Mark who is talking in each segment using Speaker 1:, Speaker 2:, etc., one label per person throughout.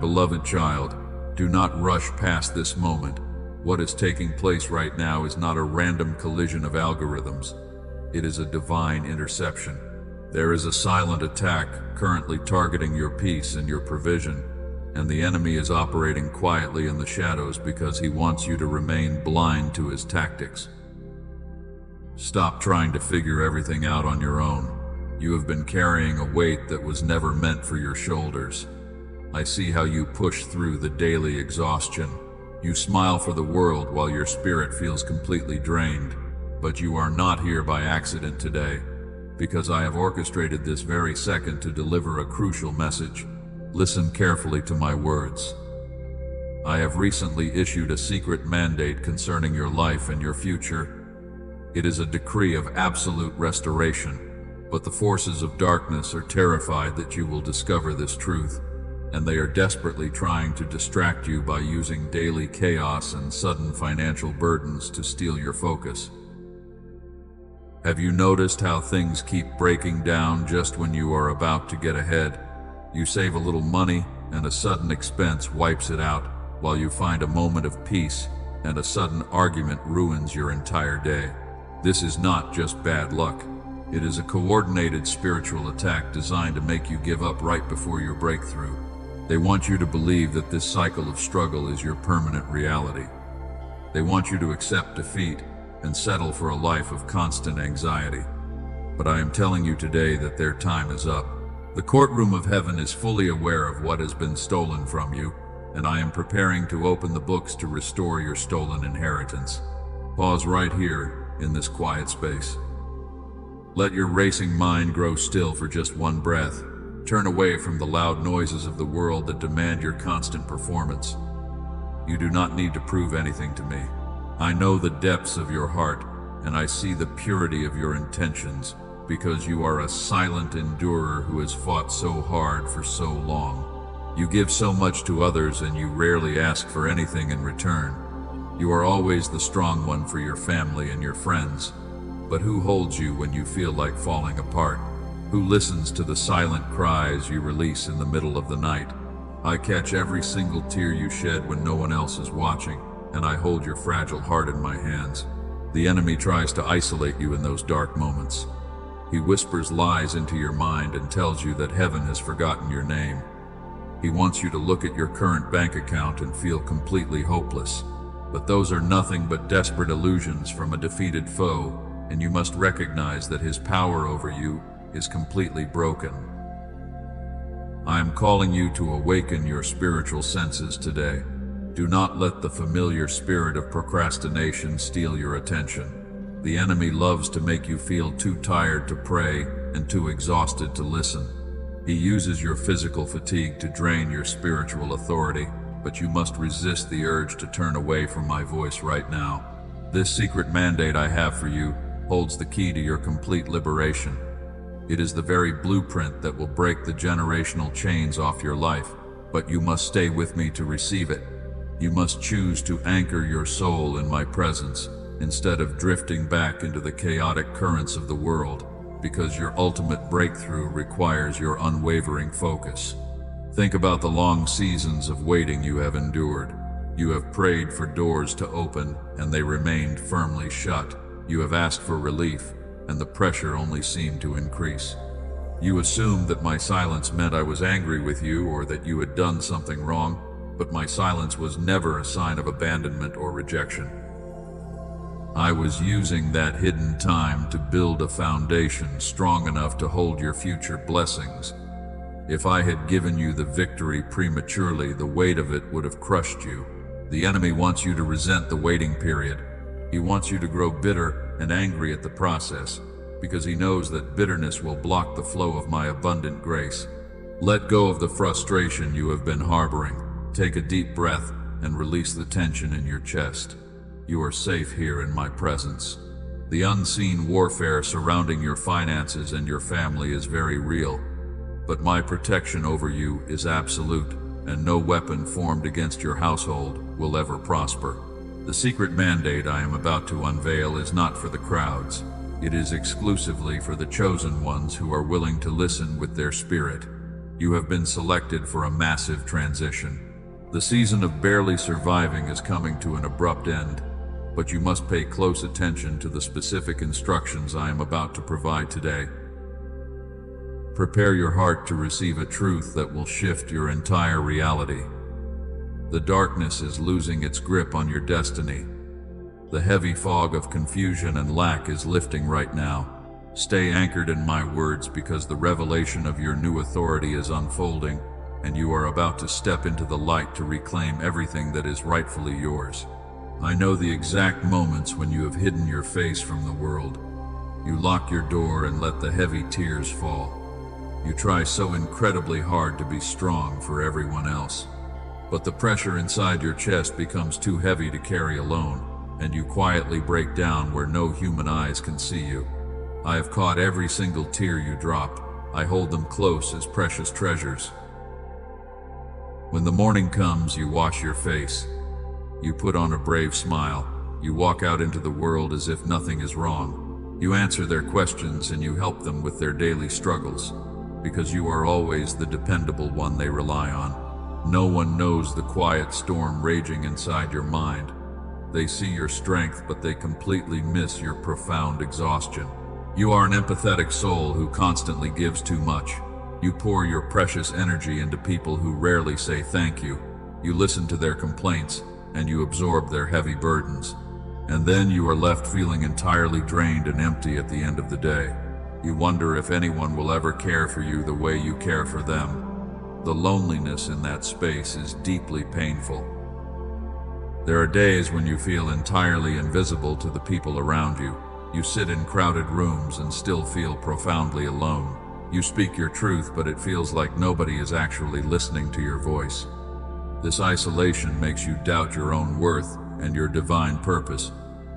Speaker 1: beloved child, do not rush past this moment. What is taking place right now is not a random collision of algorithms. It is a divine interception. There is a silent attack currently targeting your peace and your provision, and the enemy is operating quietly in the shadows because he wants you to remain blind to his tactics. Stop trying to figure everything out on your own. You have been carrying a weight that was never meant for your shoulders. I see how you push through the daily exhaustion. You smile for the world while your spirit feels completely drained. But you are not here by accident today, because I have orchestrated this very second to deliver a crucial message. Listen carefully to my words. I have recently issued a secret mandate concerning your life and your future. It is a decree of absolute restoration, but the forces of darkness are terrified that you will discover this truth, and they are desperately trying to distract you by using daily chaos and sudden financial burdens to steal your focus. Have you noticed how things keep breaking down just when you are about to get ahead? You save a little money and a sudden expense wipes it out, while you find a moment of peace and a sudden argument ruins your entire day. This is not just bad luck. It is a coordinated spiritual attack designed to make you give up right before your breakthrough. They want you to believe that this cycle of struggle is your permanent reality. They want you to accept defeat and settle for a life of constant anxiety. But I am telling you today that their time is up. The courtroom of heaven is fully aware of what has been stolen from you, and I am preparing to open the books to restore your stolen inheritance. Pause right here in this quiet space. Let your racing mind grow still for just one breath. Turn away from the loud noises of the world that demand your constant performance. You do not need to prove anything to me. I know the depths of your heart, and I see the purity of your intentions, because you are a silent endurer who has fought so hard for so long. You give so much to others, and you rarely ask for anything in return. You are always the strong one for your family and your friends. But who holds you when you feel like falling apart? Who listens to the silent cries you release in the middle of the night? I catch every single tear you shed when no one else is watching, and I hold your fragile heart in my hands. The enemy tries to isolate you in those dark moments. He whispers lies into your mind and tells you that heaven has forgotten your name. He wants you to look at your current bank account and feel completely hopeless. But those are nothing but desperate illusions from a defeated foe, and you must recognize that his power over you is completely broken. I am calling you to awaken your spiritual senses today. Do not let the familiar spirit of procrastination steal your attention. The enemy loves to make you feel too tired to pray and too exhausted to listen. He uses your physical fatigue to drain your spiritual authority, but you must resist the urge to turn away from my voice right now. This secret mandate I have for you holds the key to your complete liberation. It is the very blueprint that will break the generational chains off your life, but you must stay with me to receive it. You must choose to anchor your soul in my presence, instead of drifting back into the chaotic currents of the world, because your ultimate breakthrough requires your unwavering focus. Think about the long seasons of waiting you have endured. You have prayed for doors to open, and they remained firmly shut. You have asked for relief, and the pressure only seemed to increase. You assumed that my silence meant I was angry with you or that you had done something wrong, but my silence was never a sign of abandonment or rejection. I was using that hidden time to build a foundation strong enough to hold your future blessings. If I had given you the victory prematurely, the weight of it would have crushed you. The enemy wants you to resent the waiting period. He wants you to grow bitter and angry at the process, because he knows that bitterness will block the flow of my abundant grace. Let go of the frustration you have been harboring. Take a deep breath and release the tension in your chest. You are safe here in my presence. The unseen warfare surrounding your finances and your family is very real, but my protection over you is absolute, and no weapon formed against your household will ever prosper. The secret mandate I am about to unveil is not for the crowds. It is exclusively for the chosen ones who are willing to listen with their spirit. You have been selected for a massive transition. The season of barely surviving is coming to an abrupt end, but you must pay close attention to the specific instructions I am about to provide today. Prepare your heart to receive a truth that will shift your entire reality. The darkness is losing its grip on your destiny. The heavy fog of confusion and lack is lifting right now. Stay anchored in my words, because the revelation of your new authority is unfolding, and you are about to step into the light to reclaim everything that is rightfully yours. I know the exact moments when you have hidden your face from the world. You lock your door and let the heavy tears fall. You try so incredibly hard to be strong for everyone else, but the pressure inside your chest becomes too heavy to carry alone, and you quietly break down where no human eyes can see you. I have caught every single tear you drop. I hold them close as precious treasures. When the morning comes, you wash your face. You put on a brave smile. You walk out into the world as if nothing is wrong. You answer their questions and you help them with their daily struggles, because you are always the dependable one they rely on. No one knows the quiet storm raging inside your mind. They see your strength, but they completely miss your profound exhaustion. You are an empathetic soul who constantly gives too much. You pour your precious energy into people who rarely say thank you. You listen to their complaints, and you absorb their heavy burdens. And then you are left feeling entirely drained and empty at the end of the day. You wonder if anyone will ever care for you the way you care for them. The loneliness in that space is deeply painful. There are days when you feel entirely invisible to the people around you. You sit in crowded rooms and still feel profoundly alone. You speak your truth, but it feels like nobody is actually listening to your voice. This isolation makes you doubt your own worth and your divine purpose,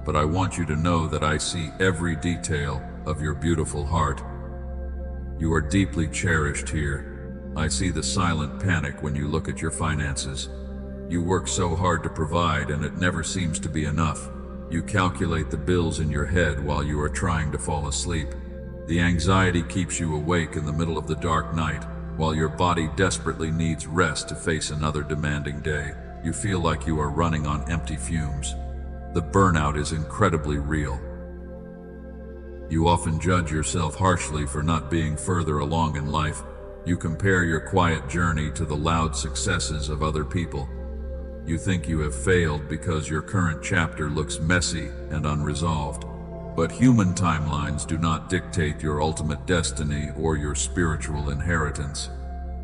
Speaker 1: but I want you to know that I see every detail of your beautiful heart. You are deeply cherished here. I see the silent panic when you look at your finances. You work so hard to provide, and it never seems to be enough. You calculate the bills in your head while you are trying to fall asleep. The anxiety keeps you awake in the middle of the dark night, while your body desperately needs rest to face another demanding day. You feel like you are running on empty fumes. The burnout is incredibly real. You often judge yourself harshly for not being further along in life. You compare your quiet journey to the loud successes of other people. You think you have failed because your current chapter looks messy and unresolved. But human timelines do not dictate your ultimate destiny or your spiritual inheritance.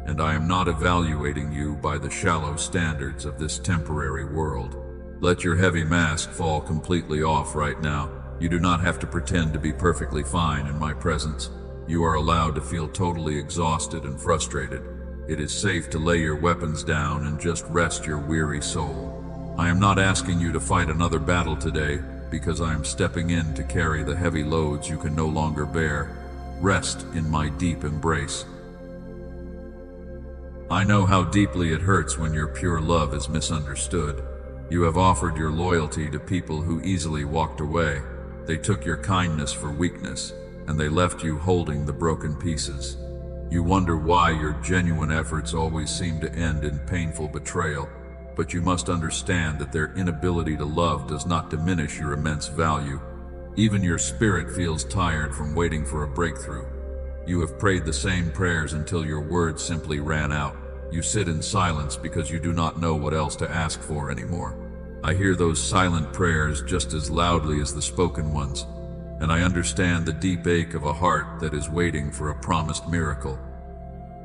Speaker 1: And I am not evaluating you by the shallow standards of this temporary world. Let your heavy mask fall completely off right now. You do not have to pretend to be perfectly fine in my presence. You are allowed to feel totally exhausted and frustrated. It is safe to lay your weapons down and just rest your weary soul. I am not asking you to fight another battle today, because I am stepping in to carry the heavy loads you can no longer bear. Rest in my deep embrace. I know how deeply it hurts when your pure love is misunderstood. You have offered your loyalty to people who easily walked away. They took your kindness for weakness, and they left you holding the broken pieces. You wonder why your genuine efforts always seem to end in painful betrayal, but you must understand that their inability to love does not diminish your immense value. Even your spirit feels tired from waiting for a breakthrough. You have prayed the same prayers until your words simply ran out. You sit in silence because you do not know what else to ask for anymore. I hear those silent prayers just as loudly as the spoken ones, and I understand the deep ache of a heart that is waiting for a promised miracle.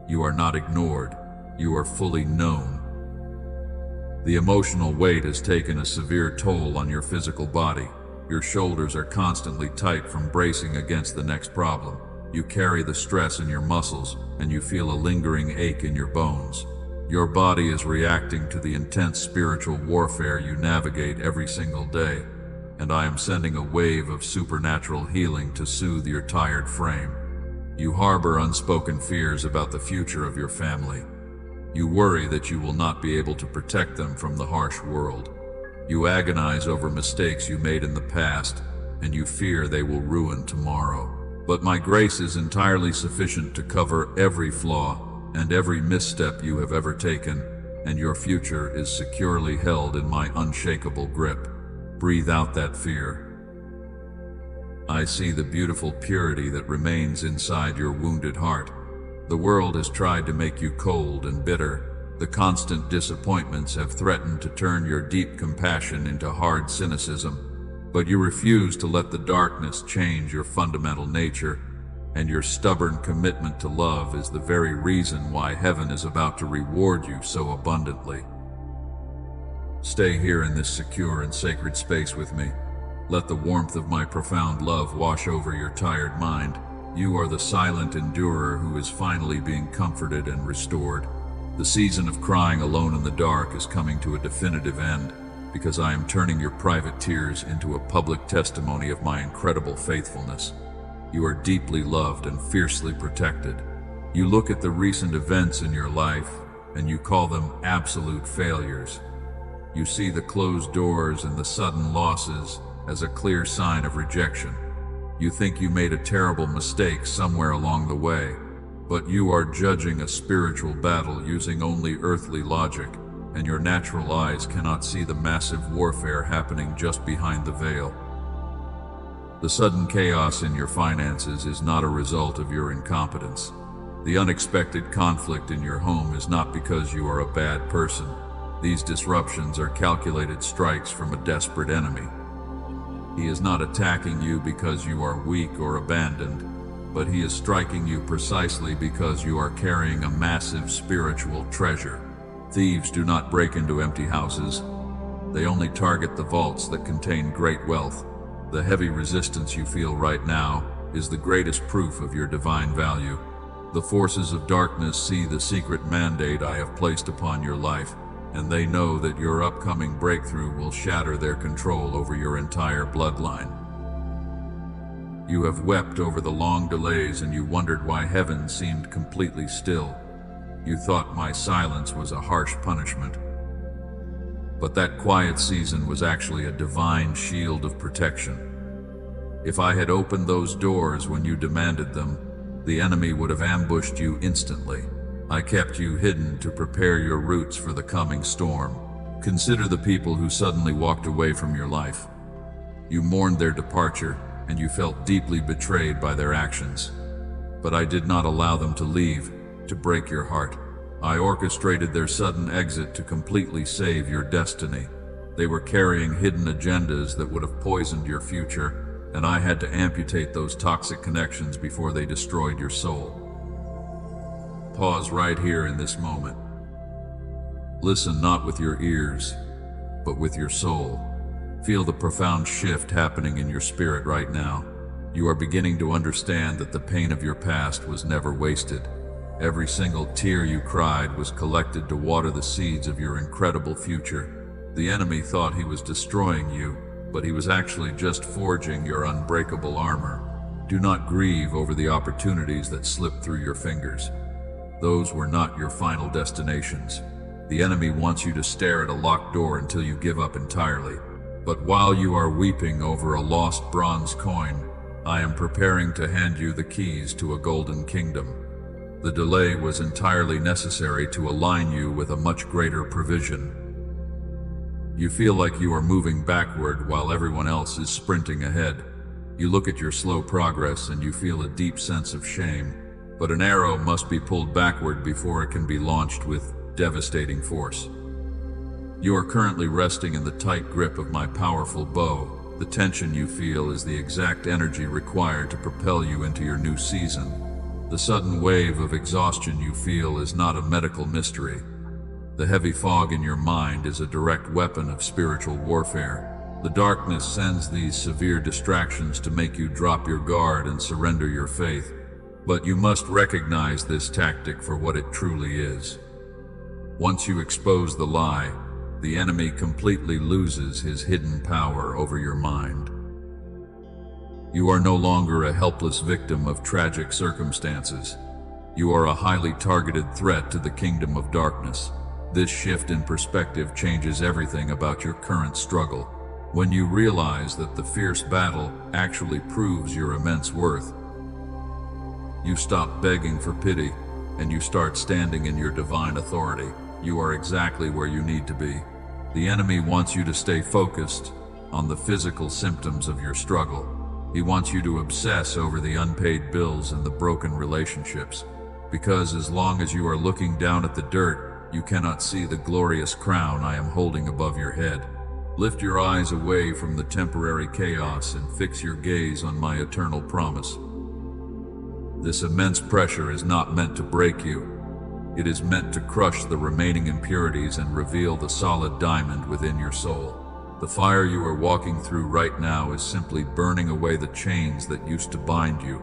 Speaker 1: You are not ignored. You are fully known. The emotional weight has taken a severe toll on your physical body. Your shoulders are constantly tight from bracing against the next problem. You carry the stress in your muscles, and you feel a lingering ache in your bones. Your body is reacting to the intense spiritual warfare you navigate every single day, and I am sending a wave of supernatural healing to soothe your tired frame. You harbor unspoken fears about the future of your family. You worry that you will not be able to protect them from the harsh world. You agonize over mistakes you made in the past, and you fear they will ruin tomorrow. But my grace is entirely sufficient to cover every flaw. and every misstep you have ever taken, and your future is securely held in my unshakable grip. Breathe out that fear. I see the beautiful purity that remains inside your wounded heart. The world has tried to make you cold and bitter. The constant disappointments have threatened to turn your deep compassion into hard cynicism. But you refuse to let the darkness change your fundamental nature, and your stubborn commitment to love is the very reason why heaven is about to reward you so abundantly. Stay here in this secure and sacred space with me. Let the warmth of my profound love wash over your tired mind. You are the silent endurer who is finally being comforted and restored. The season of crying alone in the dark is coming to a definitive end, because I am turning your private tears into a public testimony of my incredible faithfulness. You are deeply loved and fiercely protected. You look at the recent events in your life, and you call them absolute failures. You see the closed doors and the sudden losses as a clear sign of rejection. You think you made a terrible mistake somewhere along the way, but you are judging a spiritual battle using only earthly logic, and your natural eyes cannot see the massive warfare happening just behind the veil. The sudden chaos in your finances is not a result of your incompetence. The unexpected conflict in your home is not because you are a bad person. These disruptions are calculated strikes from a desperate enemy. He is not attacking you because you are weak or abandoned, but he is striking you precisely because you are carrying a massive spiritual treasure. Thieves do not break into empty houses. They only target the vaults that contain great wealth. The heavy resistance you feel right now is the greatest proof of your divine value. The forces of darkness see the secret mandate I have placed upon your life, and they know that your upcoming breakthrough will shatter their control over your entire bloodline. You have wept over the long delays, and you wondered why heaven seemed completely still. You thought my silence was a harsh punishment. But that quiet season was actually a divine shield of protection. If I had opened those doors when you demanded them, the enemy would have ambushed you instantly. I kept you hidden to prepare your roots for the coming storm. Consider the people who suddenly walked away from your life. You mourned their departure, and you felt deeply betrayed by their actions. But I did not allow them to leave, to break your heart. I orchestrated their sudden exit to completely save your destiny. They were carrying hidden agendas that would have poisoned your future, and I had to amputate those toxic connections before they destroyed your soul. Pause right here in this moment. Listen not with your ears, but with your soul. Feel the profound shift happening in your spirit right now. You are beginning to understand that the pain of your past was never wasted. Every single tear you cried was collected to water the seeds of your incredible future. The enemy thought he was destroying you, but he was actually just forging your unbreakable armor. Do not grieve over the opportunities that slipped through your fingers. Those were not your final destinations. The enemy wants you to stare at a locked door until you give up entirely. But while you are weeping over a lost bronze coin, I am preparing to hand you the keys to a golden kingdom. The delay was entirely necessary to align you with a much greater provision. You feel like you are moving backward while everyone else is sprinting ahead. You look at your slow progress and you feel a deep sense of shame. But an arrow must be pulled backward before it can be launched with devastating force. You are currently resting in the tight grip of my powerful bow. The tension you feel is the exact energy required to propel you into your new season. The sudden wave of exhaustion you feel is not a medical mystery. The heavy fog in your mind is a direct weapon of spiritual warfare. The darkness sends these severe distractions to make you drop your guard and surrender your faith. But you must recognize this tactic for what it truly is. Once you expose the lie, the enemy completely loses his hidden power over your mind. You are no longer a helpless victim of tragic circumstances. You are a highly targeted threat to the kingdom of darkness. This shift in perspective changes everything about your current struggle. When you realize that the fierce battle actually proves your immense worth, you stop begging for pity. and you start standing in your divine authority, you are exactly where you need to be. The enemy wants you to stay focused on the physical symptoms of your struggle. He wants you to obsess over the unpaid bills and the broken relationships, because as long as you are looking down at the dirt, you cannot see the glorious crown I am holding above your head. Lift your eyes away from the temporary chaos and fix your gaze on my eternal promise. This immense pressure is not meant to break you. It is meant to crush the remaining impurities and reveal the solid diamond within your soul. The fire you are walking through right now is simply burning away the chains that used to bind you.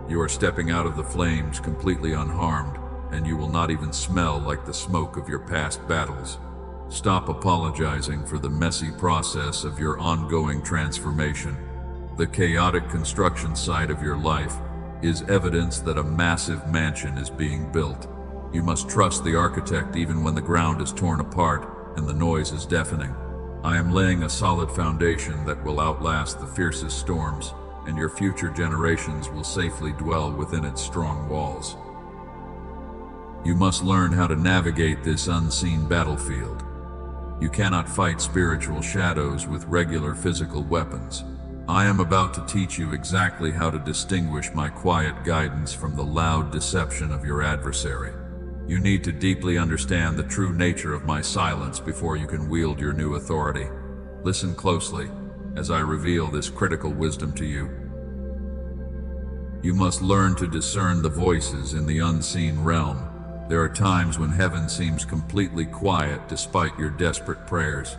Speaker 1: You are stepping out of the flames completely unharmed, and you will not even smell like the smoke of your past battles. Stop apologizing for the messy process of your ongoing transformation. The chaotic construction site of your life is evidence that a massive mansion is being built. You must trust the architect even when the ground is torn apart and the noise is deafening. I am laying a solid foundation that will outlast the fiercest storms, and your future generations will safely dwell within its strong walls. You must learn how to navigate this unseen battlefield. You cannot fight spiritual shadows with regular physical weapons. I am about to teach you exactly how to distinguish my quiet guidance from the loud deception of your adversary. You need to deeply understand the true nature of my silence before you can wield your new authority. Listen closely as I reveal this critical wisdom to you. You must learn to discern the voices in the unseen realm. There are times when heaven seems completely quiet despite your desperate prayers.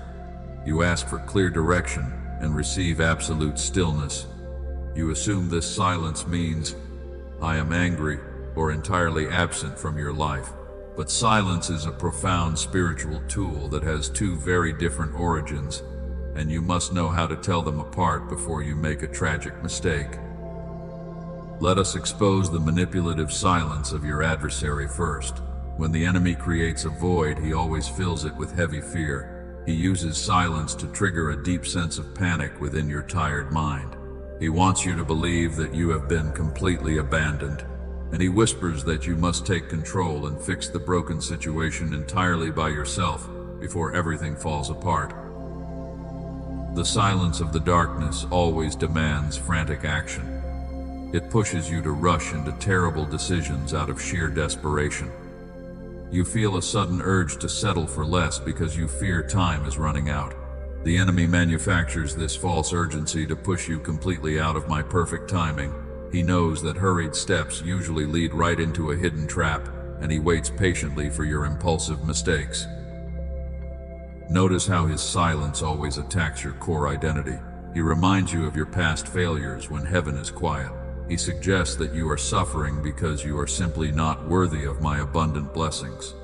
Speaker 1: You ask for clear direction and receive absolute stillness. You assume this silence means, I am angry or entirely absent from your life. But silence is a profound spiritual tool that has two very different origins, and you must know how to tell them apart before you make a tragic mistake. Let us expose the manipulative silence of your adversary first. When the enemy creates a void, he always fills it with heavy fear. He uses silence to trigger a deep sense of panic within your tired mind. He wants you to believe that you have been completely abandoned, and he whispers that you must take control and fix the broken situation entirely by yourself before everything falls apart. The silence of the darkness always demands frantic action. It pushes you to rush into terrible decisions out of sheer desperation. You feel a sudden urge to settle for less because you fear time is running out. The enemy manufactures this false urgency to push you completely out of my perfect timing. He knows that hurried steps usually lead right into a hidden trap, and he waits patiently for your impulsive mistakes. Notice how his silence always attacks your core identity. He reminds you of your past failures when heaven is quiet. He suggests that you are suffering because you are simply not worthy of my abundant blessings.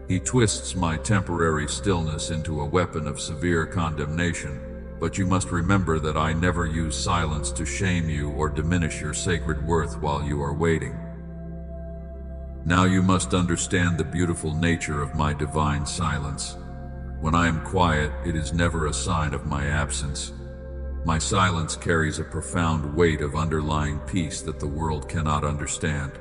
Speaker 1: He twists my temporary stillness into a weapon of severe condemnation. But you must remember that I never use silence to shame you or diminish your sacred worth while you are waiting. Now you must understand the beautiful nature of my divine silence. When I am quiet, it is never a sign of my absence. My silence carries a profound weight of underlying peace that the world cannot understand.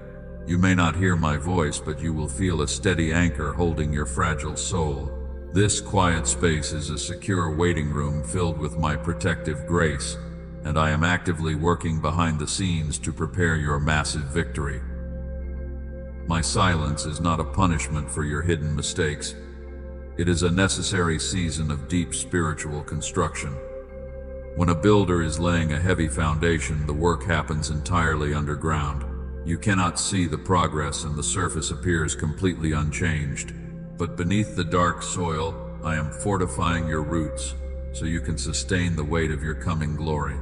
Speaker 1: You may not hear my voice, but you will feel a steady anchor holding your fragile soul. This quiet space is a secure waiting room filled with my protective grace, and I am actively working behind the scenes to prepare your massive victory. My silence is not a punishment for your hidden mistakes. It is a necessary season of deep spiritual construction. When a builder is laying a heavy foundation, the work happens entirely underground. You cannot see the progress and the surface appears completely unchanged. But beneath the dark soil, I am fortifying your roots so you can sustain the weight of your coming glory.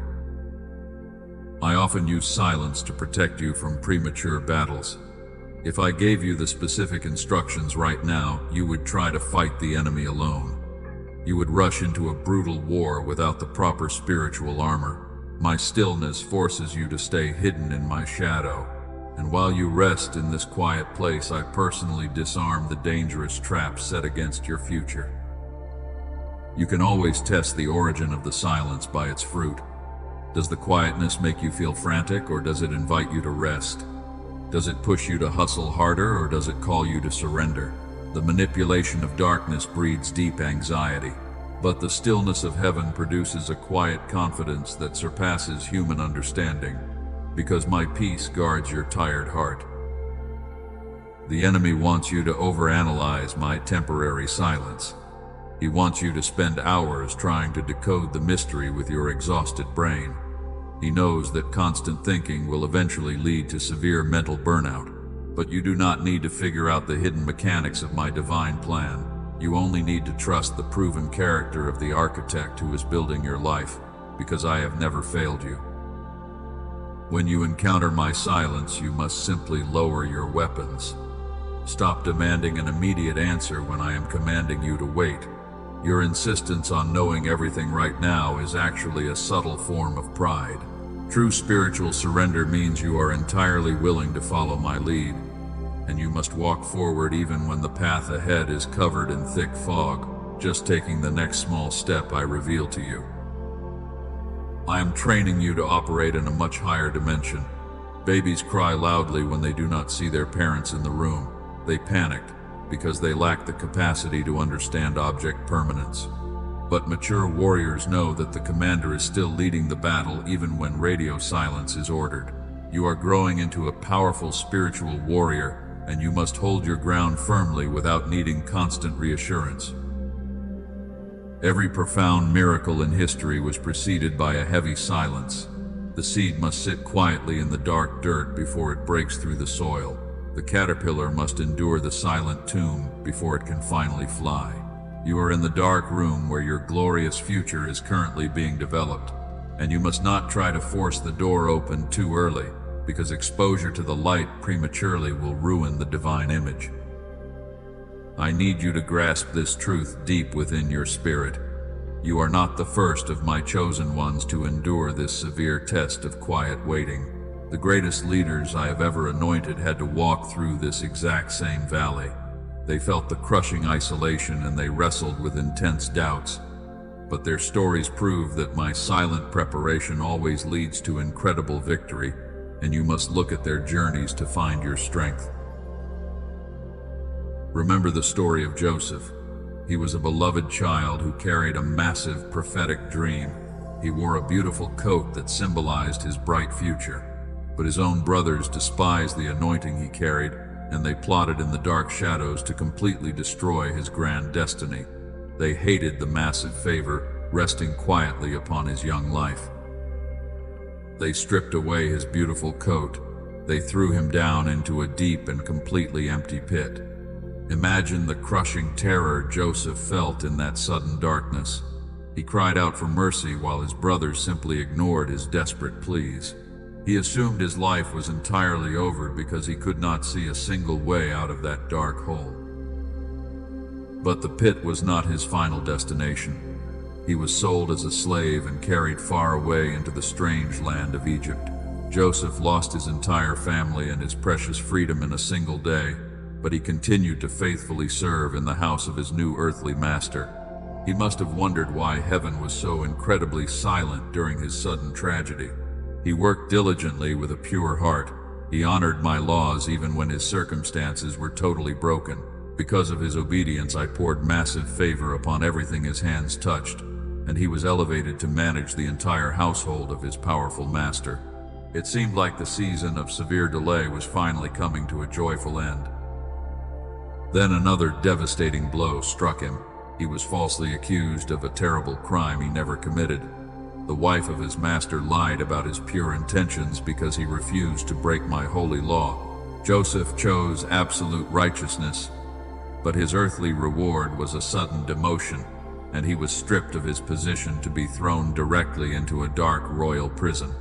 Speaker 1: I often use silence to protect you from premature battles. If I gave you the specific instructions right now, you would try to fight the enemy alone. You would rush into a brutal war without the proper spiritual armor. My stillness forces you to stay hidden in my shadow. And while you rest in this quiet place, I personally disarm the dangerous traps set against your future. You can always test the origin of the silence by its fruit. Does the quietness make you feel frantic, or does it invite you to rest? Does it push you to hustle harder, or does it call you to surrender? The manipulation of darkness breeds deep anxiety, but the stillness of heaven produces a quiet confidence that surpasses human understanding, because my peace guards your tired heart. The enemy wants you to overanalyze my temporary silence. He wants you to spend hours trying to decode the mystery with your exhausted brain. He knows that constant thinking will eventually lead to severe mental burnout, but you do not need to figure out the hidden mechanics of my divine plan. You only need to trust the proven character of the architect who is building your life, because I have never failed you. When you encounter my silence, you must simply lower your weapons. Stop demanding an immediate answer when I am commanding you to wait. Your insistence on knowing everything right now is actually a subtle form of pride. True spiritual surrender means you are entirely willing to follow my lead, and you must walk forward even when the path ahead is covered in thick fog, just taking the next small step I reveal to you. I am training you to operate in a much higher dimension. Babies cry loudly when they do not see their parents in the room. They panic because they lack the capacity to understand object permanence. But mature warriors know that the commander is still leading the battle even when radio silence is ordered. You are growing into a powerful spiritual warrior, and you must hold your ground firmly without needing constant reassurance. Every profound miracle in history was preceded by a heavy silence. The seed must sit quietly in the dark dirt before it breaks through the soil. The caterpillar must endure the silent tomb before it can finally fly. You are in the dark room where your glorious future is currently being developed, and you must not try to force the door open too early, because exposure to the light prematurely will ruin the divine image. I need you to grasp this truth deep within your spirit. You are not the first of my chosen ones to endure this severe test of quiet waiting. The greatest leaders I have ever anointed had to walk through this exact same valley. They felt the crushing isolation and they wrestled with intense doubts. But their stories prove that my silent preparation always leads to incredible victory, and you must look at their journeys to find your strength. Remember the story of Joseph. He was a beloved child who carried a massive prophetic dream. He wore a beautiful coat that symbolized his bright future. But his own brothers despised the anointing he carried, and they plotted in the dark shadows to completely destroy his grand destiny. They hated the massive favor resting quietly upon his young life. They stripped away his beautiful coat. They threw him down into a deep and completely empty pit. Imagine the crushing terror Joseph felt in that sudden darkness. He cried out for mercy while his brothers simply ignored his desperate pleas. He assumed his life was entirely over because he could not see a single way out of that dark hole. But the pit was not his final destination. He was sold as a slave and carried far away into the strange land of Egypt. Joseph lost his entire family and his precious freedom in a single day, but he continued to faithfully serve in the house of his new earthly master. He must have wondered why heaven was so incredibly silent during his sudden tragedy. He worked diligently with a pure heart. He honored my laws even when his circumstances were totally broken. Because of his obedience, I poured massive favor upon everything his hands touched, and he was elevated to manage the entire household of his powerful master. It seemed like the season of severe delay was finally coming to a joyful end. Then another devastating blow struck him. He was falsely accused of a terrible crime he never committed. The wife of his master lied about his pure intentions because he refused to break my holy law. Joseph chose absolute righteousness, but his earthly reward was a sudden demotion, and he was stripped of his position to be thrown directly into a dark royal prison.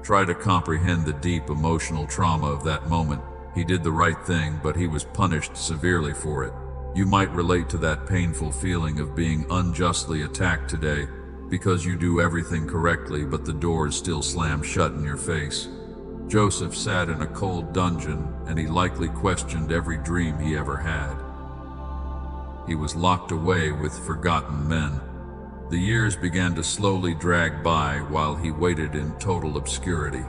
Speaker 1: Try to comprehend the deep emotional trauma of that moment. He did the right thing, but he was punished severely for it. You might relate to that painful feeling of being unjustly attacked today, because you do everything correctly but the doors still slam shut in your face. Joseph sat in a cold dungeon, and he likely questioned every dream he ever had. He was locked away with forgotten men. The years began to slowly drag by while he waited in total obscurity.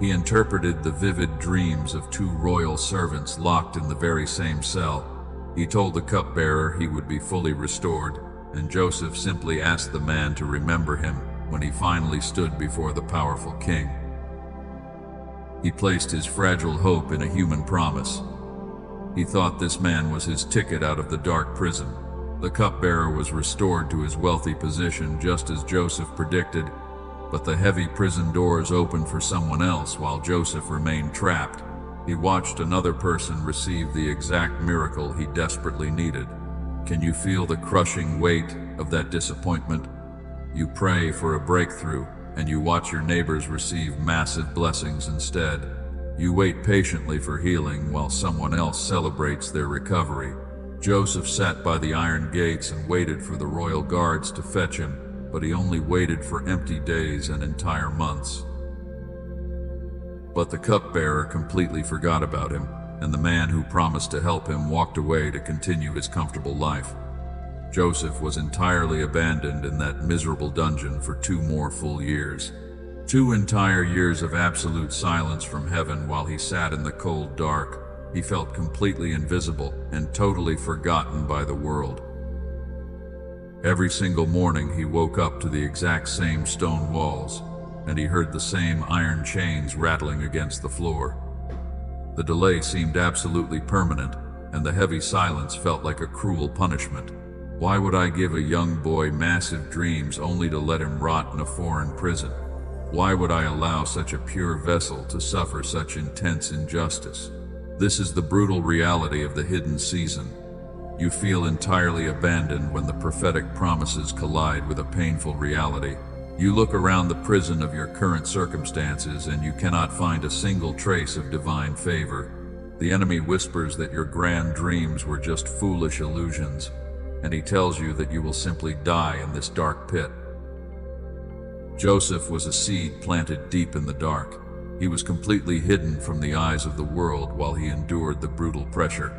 Speaker 1: He interpreted the vivid dreams of two royal servants locked in the very same cell. He told the cupbearer he would be fully restored, and Joseph simply asked the man to remember him when he finally stood before the powerful king. He placed his fragile hope in a human promise. He thought this man was his ticket out of the dark prison. The cupbearer was restored to his wealthy position just as Joseph predicted, but the heavy prison doors opened for someone else while Joseph remained trapped. He watched another person receive the exact miracle he desperately needed. Can you feel the crushing weight of that disappointment? You pray for a breakthrough, and you watch your neighbors receive massive blessings instead. You wait patiently for healing while someone else celebrates their recovery. Joseph sat by the iron gates and waited for the royal guards to fetch him, but he only waited for empty days and entire months. But the cupbearer completely forgot about him, and the man who promised to help him walked away to continue his comfortable life. Joseph was entirely abandoned in that miserable dungeon for 2 more full years. 2 entire years of absolute silence from heaven while he sat in the cold dark. He felt completely invisible and totally forgotten by the world. Every single morning he woke up to the exact same stone walls, and he heard the same iron chains rattling against the floor. The delay seemed absolutely permanent, and the heavy silence felt like a cruel punishment. Why would I give a young boy massive dreams only to let him rot in a foreign prison? Why would I allow such a pure vessel to suffer such intense injustice? This is the brutal reality of the hidden season. You feel entirely abandoned when the prophetic promises collide with a painful reality. You look around the prison of your current circumstances and you cannot find a single trace of divine favor. The enemy whispers that your grand dreams were just foolish illusions, and he tells you that you will simply die in this dark pit. Joseph was a seed planted deep in the dark. He was completely hidden from the eyes of the world while he endured the brutal pressure.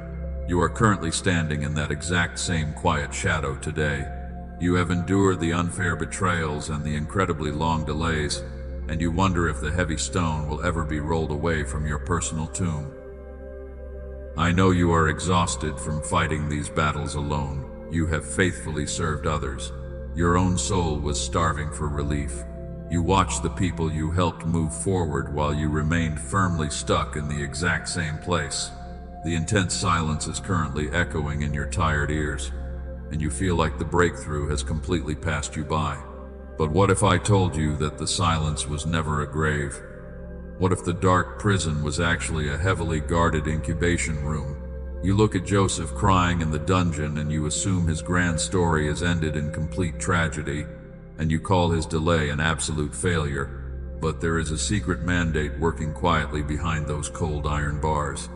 Speaker 1: You are currently standing in that exact same quiet shadow today. You have endured the unfair betrayals and the incredibly long delays, and you wonder if the heavy stone will ever be rolled away from your personal tomb. I know you are exhausted from fighting these battles alone. You have faithfully served others. Your own soul was starving for relief. You watched the people you helped move forward while you remained firmly stuck in the exact same place. The intense silence is currently echoing in your tired ears, and you feel like the breakthrough has completely passed you by. But what if I told you that the silence was never a grave? What if the dark prison was actually a heavily guarded incubation room? You look at Joseph crying in the dungeon and you assume his grand story has ended in complete tragedy, and you call his delay an absolute failure. But there is a secret mandate working quietly behind those cold iron bars.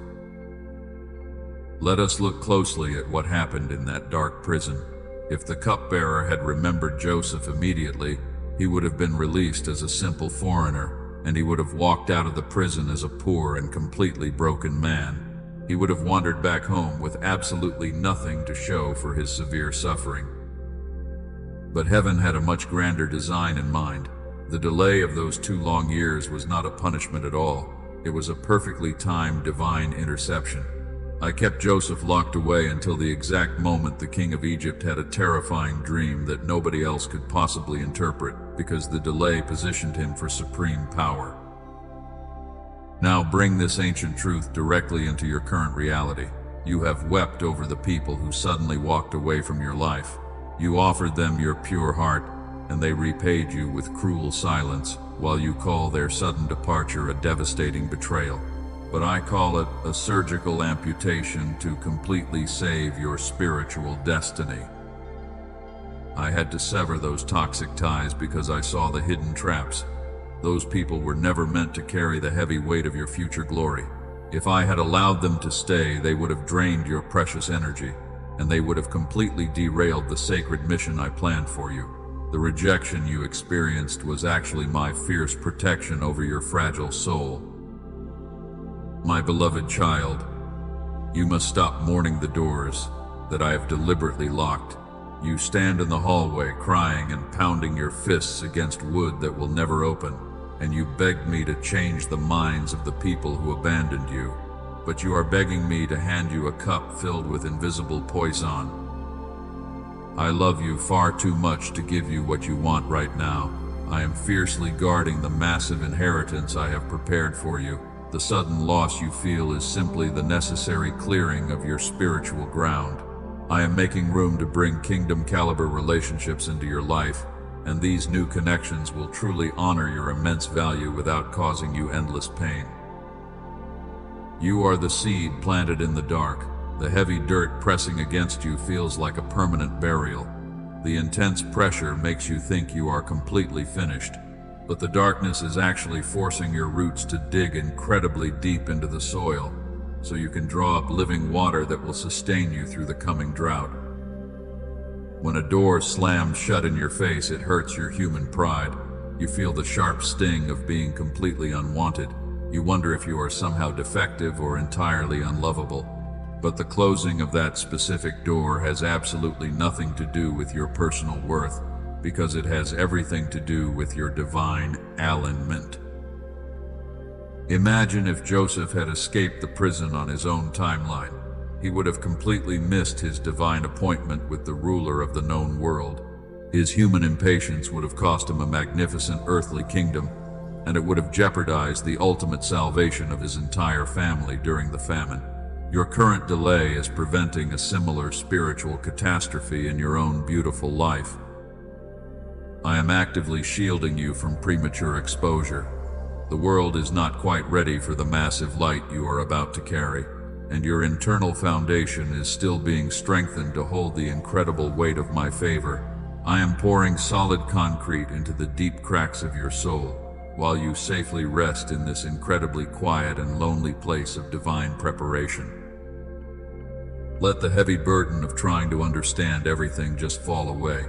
Speaker 1: Let us look closely at what happened in that dark prison. If the cupbearer had remembered Joseph immediately, he would have been released as a simple foreigner, and he would have walked out of the prison as a poor and completely broken man. He would have wandered back home with absolutely nothing to show for his severe suffering. But heaven had a much grander design in mind. The delay of those 2 long years was not a punishment at all. It was a perfectly timed divine interception. I kept Joseph locked away until the exact moment the king of Egypt had a terrifying dream that nobody else could possibly interpret, because the delay positioned him for supreme power. Now bring this ancient truth directly into your current reality. You have wept over the people who suddenly walked away from your life. You offered them your pure heart, and they repaid you with cruel silence, while you call their sudden departure a devastating betrayal. But I call it a surgical amputation to completely save your spiritual destiny. I had to sever those toxic ties because I saw the hidden traps. Those people were never meant to carry the heavy weight of your future glory. If I had allowed them to stay, they would have drained your precious energy, and they would have completely derailed the sacred mission I planned for you. The rejection you experienced was actually my fierce protection over your fragile soul. My beloved child, you must stop mourning the doors that I have deliberately locked. You stand in the hallway crying and pounding your fists against wood that will never open. and you begged me to change the minds of the people who abandoned you. But you are begging me to hand you a cup filled with invisible poison. I love you far too much to give you what you want right now. I am fiercely guarding the massive inheritance I have prepared for you. The sudden loss you feel is simply the necessary clearing of your spiritual ground. I am making room to bring kingdom-caliber relationships into your life, and these new connections will truly honor your immense value without causing you endless pain. You are the seed planted in the dark. The heavy dirt pressing against you feels like a permanent burial. The intense pressure makes you think you are completely finished, but the darkness is actually forcing your roots to dig incredibly deep into the soil, so you can draw up living water that will sustain you through the coming drought. When a door slams shut in your face, it hurts your human pride. You feel the sharp sting of being completely unwanted. You wonder if you are somehow defective or entirely unlovable. But the closing of that specific door has absolutely nothing to do with your personal worth, because it has everything to do with your divine alignment. Imagine if Joseph had escaped the prison on his own timeline. He would have completely missed his divine appointment with the ruler of the known world. His human impatience would have cost him a magnificent earthly kingdom, and it would have jeopardized the ultimate salvation of his entire family during the famine. Your current delay is preventing a similar spiritual catastrophe in your own beautiful life. I am actively shielding you from premature exposure. The world is not quite ready for the massive light you are about to carry, and your internal foundation is still being strengthened to hold the incredible weight of my favor. I am pouring solid concrete into the deep cracks of your soul, while you safely rest in this incredibly quiet and lonely place of divine preparation. Let the heavy burden of trying to understand everything just fall away.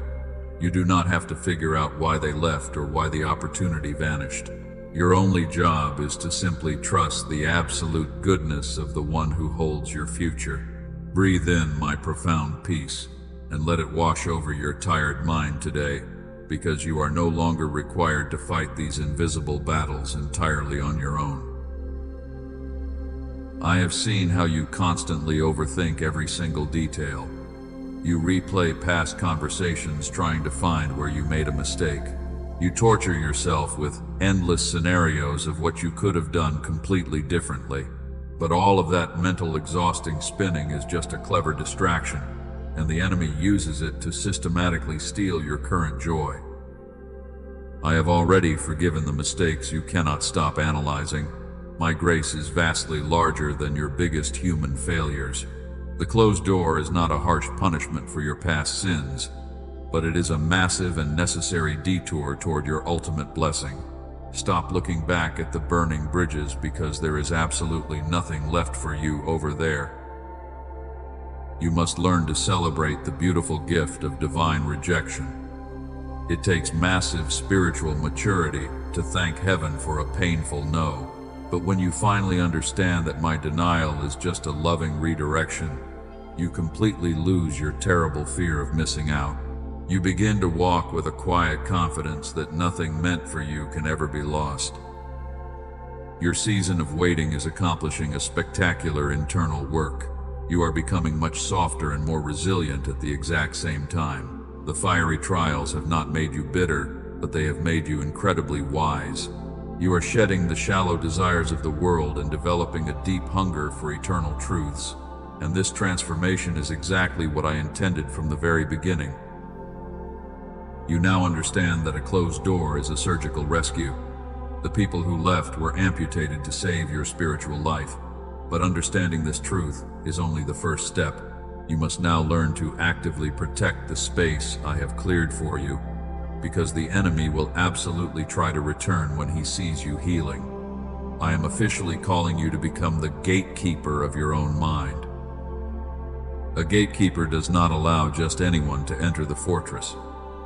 Speaker 1: You do not have to figure out why they left or why the opportunity vanished. Your only job is to simply trust the absolute goodness of the one who holds your future. Breathe in my profound peace, and let it wash over your tired mind today, because you are no longer required to fight these invisible battles entirely on your own. I have seen how you constantly overthink every single detail. You replay past conversations trying to find where you made a mistake. You torture yourself with endless scenarios of what you could have done completely differently. But all of that mental exhausting spinning is just a clever distraction, and the enemy uses it to systematically steal your current joy. I have already forgiven the mistakes you cannot stop analyzing. My grace is vastly larger than your biggest human failures. The closed door is not a harsh punishment for your past sins, but it is a massive and necessary detour toward your ultimate blessing. Stop looking back at the burning bridges, because there is absolutely nothing left for you over there. You must learn to celebrate the beautiful gift of divine rejection. It takes massive spiritual maturity to thank heaven for a painful no. But when you finally understand that my denial is just a loving redirection, you completely lose your terrible fear of missing out. You begin to walk with a quiet confidence that nothing meant for you can ever be lost. Your season of waiting is accomplishing a spectacular internal work. You are becoming much softer and more resilient at the exact same time. The fiery trials have not made you bitter, but they have made you incredibly wise. You are shedding the shallow desires of the world and developing a deep hunger for eternal truths. And this transformation is exactly what I intended from the very beginning. You now understand that a closed door is a surgical rescue. The people who left were amputated to save your spiritual life. But understanding this truth is only the first step. You must now learn to actively protect the space I have cleared for you, because the enemy will absolutely try to return when he sees you healing. I am officially calling you to become the gatekeeper of your own mind. A gatekeeper does not allow just anyone to enter the fortress.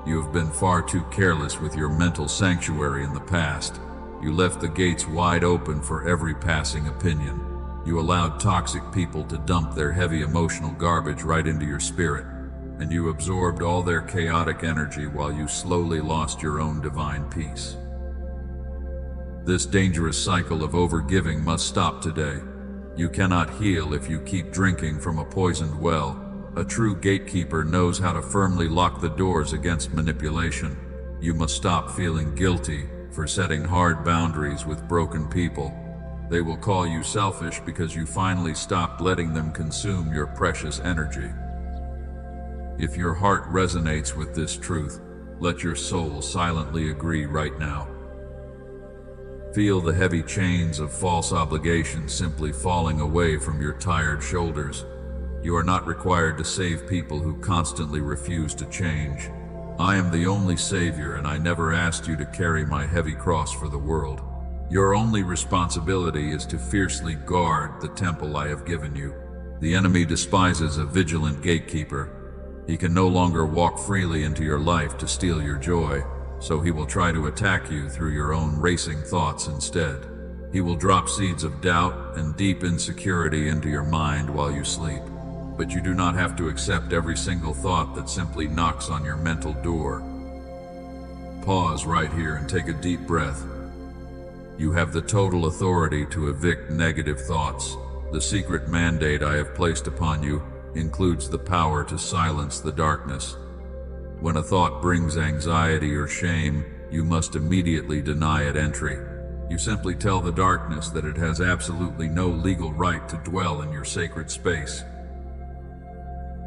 Speaker 1: You have been far too careless with your mental sanctuary in the past. You left the gates wide open for every passing opinion. You allowed toxic people to dump their heavy emotional garbage right into your spirit, and you absorbed all their chaotic energy while you slowly lost your own divine peace. This dangerous cycle of overgiving must stop today. You cannot heal if you keep drinking from a poisoned well. A true gatekeeper knows how to firmly lock the doors against manipulation. You must stop feeling guilty for setting hard boundaries with broken people. They will call you selfish because you finally stopped letting them consume your precious energy. If your heart resonates with this truth, let your soul silently agree right now. Feel the heavy chains of false obligation simply falling away from your tired shoulders. You are not required to save people who constantly refuse to change. I am the only Savior, and I never asked you to carry my heavy cross for the world. Your only responsibility is to fiercely guard the temple I have given you. The enemy despises a vigilant gatekeeper. He can no longer walk freely into your life to steal your joy, so he will try to attack you through your own racing thoughts instead. He will drop seeds of doubt and deep insecurity into your mind while you sleep. But you do not have to accept every single thought that simply knocks on your mental door. Pause right here and take a deep breath. You have the total authority to evict negative thoughts. The secret mandate I have placed upon you includes the power to silence the darkness. When a thought brings anxiety or shame, you must immediately deny it entry. You simply tell the darkness that it has absolutely no legal right to dwell in your sacred space.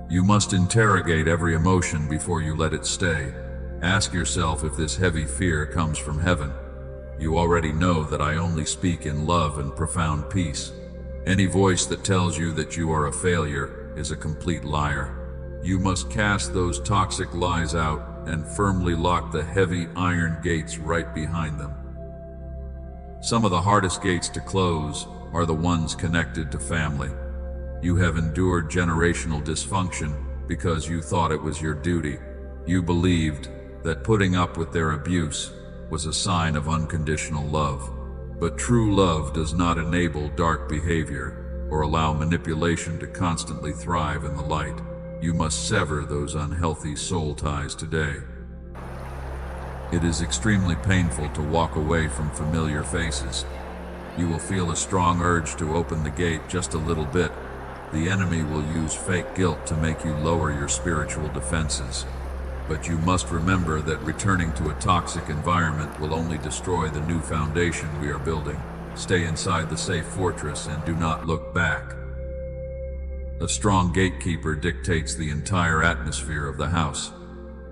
Speaker 1: You must interrogate every emotion before you let it stay. Ask yourself if this heavy fear comes from heaven. You already know that I only speak in love and profound peace. Any voice that tells you that you are a failure is a complete liar. You must cast those toxic lies out and firmly lock the heavy iron gates right behind them. Some of the hardest gates to close are the ones connected to family. You have endured generational dysfunction because you thought it was your duty. You believed that putting up with their abuse was a sign of unconditional love. But true love does not enable dark behavior or allow manipulation to constantly thrive in the light. You must sever those unhealthy soul ties today. It is extremely painful to walk away from familiar faces. You will feel a strong urge to open the gate just a little bit. The enemy will use fake guilt to make you lower your spiritual defenses. But you must remember that returning to a toxic environment will only destroy the new foundation we are building. Stay inside the safe fortress and do not look back. A strong gatekeeper dictates the entire atmosphere of the house.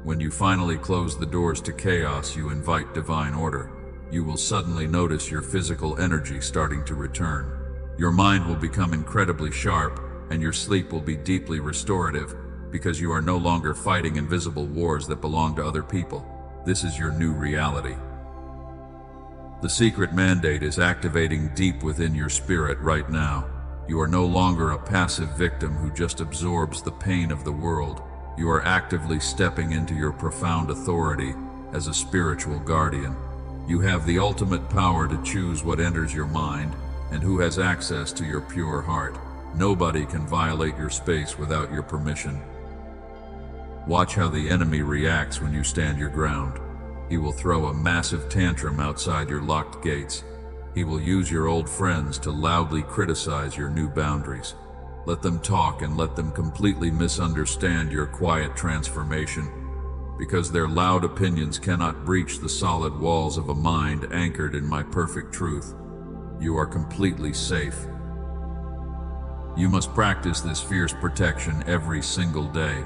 Speaker 1: When you finally close the doors to chaos, you invite divine order. You will suddenly notice your physical energy starting to return. Your mind will become incredibly sharp, and your sleep will be deeply restorative, because you are no longer fighting invisible wars that belong to other people. This is your new reality. The secret mandate is activating deep within your spirit right now. You are no longer a passive victim who just absorbs the pain of the world. You are actively stepping into your profound authority as a spiritual guardian. You have the ultimate power to choose what enters your mind and who has access to your pure heart. Nobody can violate your space without your permission. Watch how the enemy reacts when you stand your ground. He will throw a massive tantrum outside your locked gates. He will use your old friends to loudly criticize your new boundaries. Let them talk and let them completely misunderstand your quiet transformation, because their loud opinions cannot breach the solid walls of a mind anchored in my perfect truth. You are completely safe. You must practice this fierce protection every single day.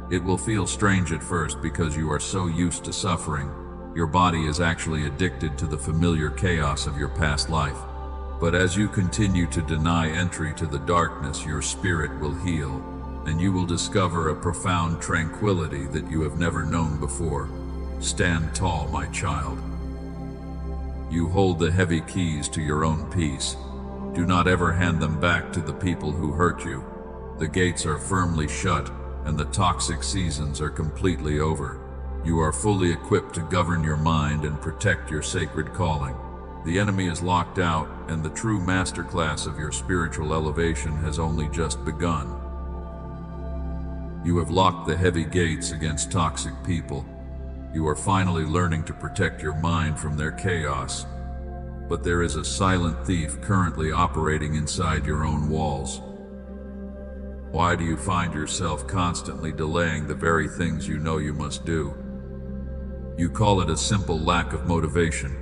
Speaker 1: It will feel strange at first because you are so used to suffering. Your body is actually addicted to the familiar chaos of your past life. But as you continue to deny entry to the darkness, your spirit will heal, and you will discover a profound tranquility that you have never known before. Stand tall, my child. You hold the heavy keys to your own peace. Do not ever hand them back to the people who hurt you. The gates are firmly shut, and the toxic seasons are completely over. You are fully equipped to govern your mind and protect your sacred calling. The enemy is locked out, and the true masterclass of your spiritual elevation has only just begun. You have locked the heavy gates against toxic people. You are finally learning to protect your mind from their chaos. but there is a silent thief currently operating inside your own walls. Why do you find yourself constantly delaying the very things you know you must do? You call it a simple lack of motivation.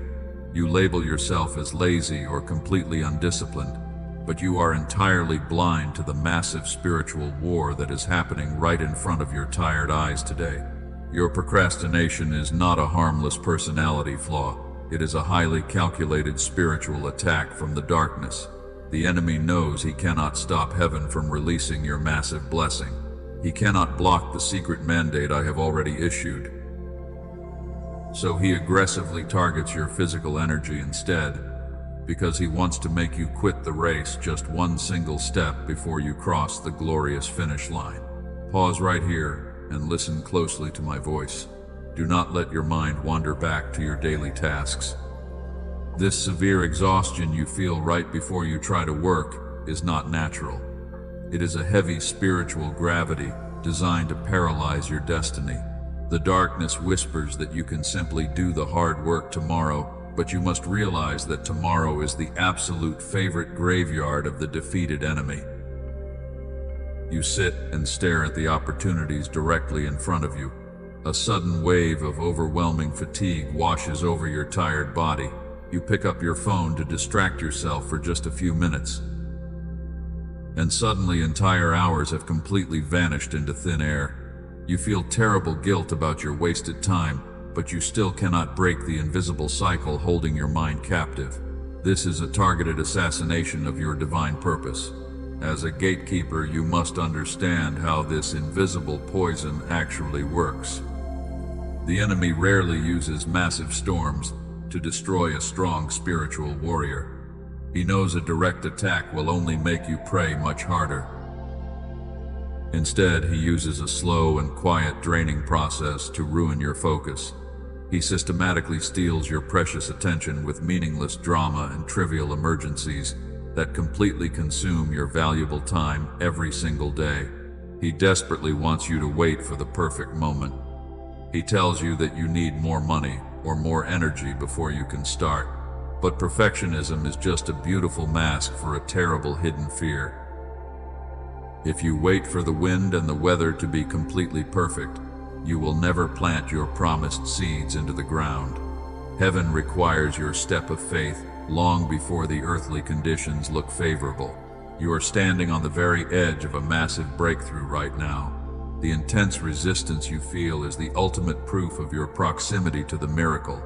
Speaker 1: You label yourself as lazy or completely undisciplined, but you are entirely blind to the massive spiritual war that is happening right in front of your tired eyes today. Your procrastination is not a harmless personality flaw. It is a highly calculated spiritual attack from the darkness. The enemy knows he cannot stop heaven from releasing your massive blessing. He cannot block the secret mandate I have already issued. So he aggressively targets your physical energy instead, because he wants to make you quit the race just one single step before you cross the glorious finish line. Pause right here and listen closely to my voice. Do not let your mind wander back to your daily tasks. This severe exhaustion you feel right before you try to work is not natural. It is a heavy spiritual gravity designed to paralyze your destiny. The darkness whispers that you can simply do the hard work tomorrow, but you must realize that tomorrow is the absolute favorite graveyard of the defeated enemy. You sit and stare at the opportunities directly in front of you. A sudden wave of overwhelming fatigue washes over your tired body. You pick up your phone to distract yourself for just a few minutes. And suddenly entire hours have completely vanished into thin air. You feel terrible guilt about your wasted time, but you still cannot break the invisible cycle holding your mind captive. This is a targeted assassination of your divine purpose. As a gatekeeper, you must understand how this invisible poison actually works. The enemy rarely uses massive storms to destroy a strong spiritual warrior. He knows a direct attack will only make you pray much harder. Instead, he uses a slow and quiet draining process to ruin your focus. He systematically steals your precious attention with meaningless drama and trivial emergencies that completely consume your valuable time every single day. He desperately wants you to wait for the perfect moment. He tells you that you need more money or more energy before you can start. But perfectionism is just a beautiful mask for a terrible hidden fear. If you wait for the wind and the weather to be completely perfect, you will never plant your promised seeds into the ground. Heaven requires your step of faith long before the earthly conditions look favorable. You are standing on the very edge of a massive breakthrough right now. The intense resistance you feel is the ultimate proof of your proximity to the miracle.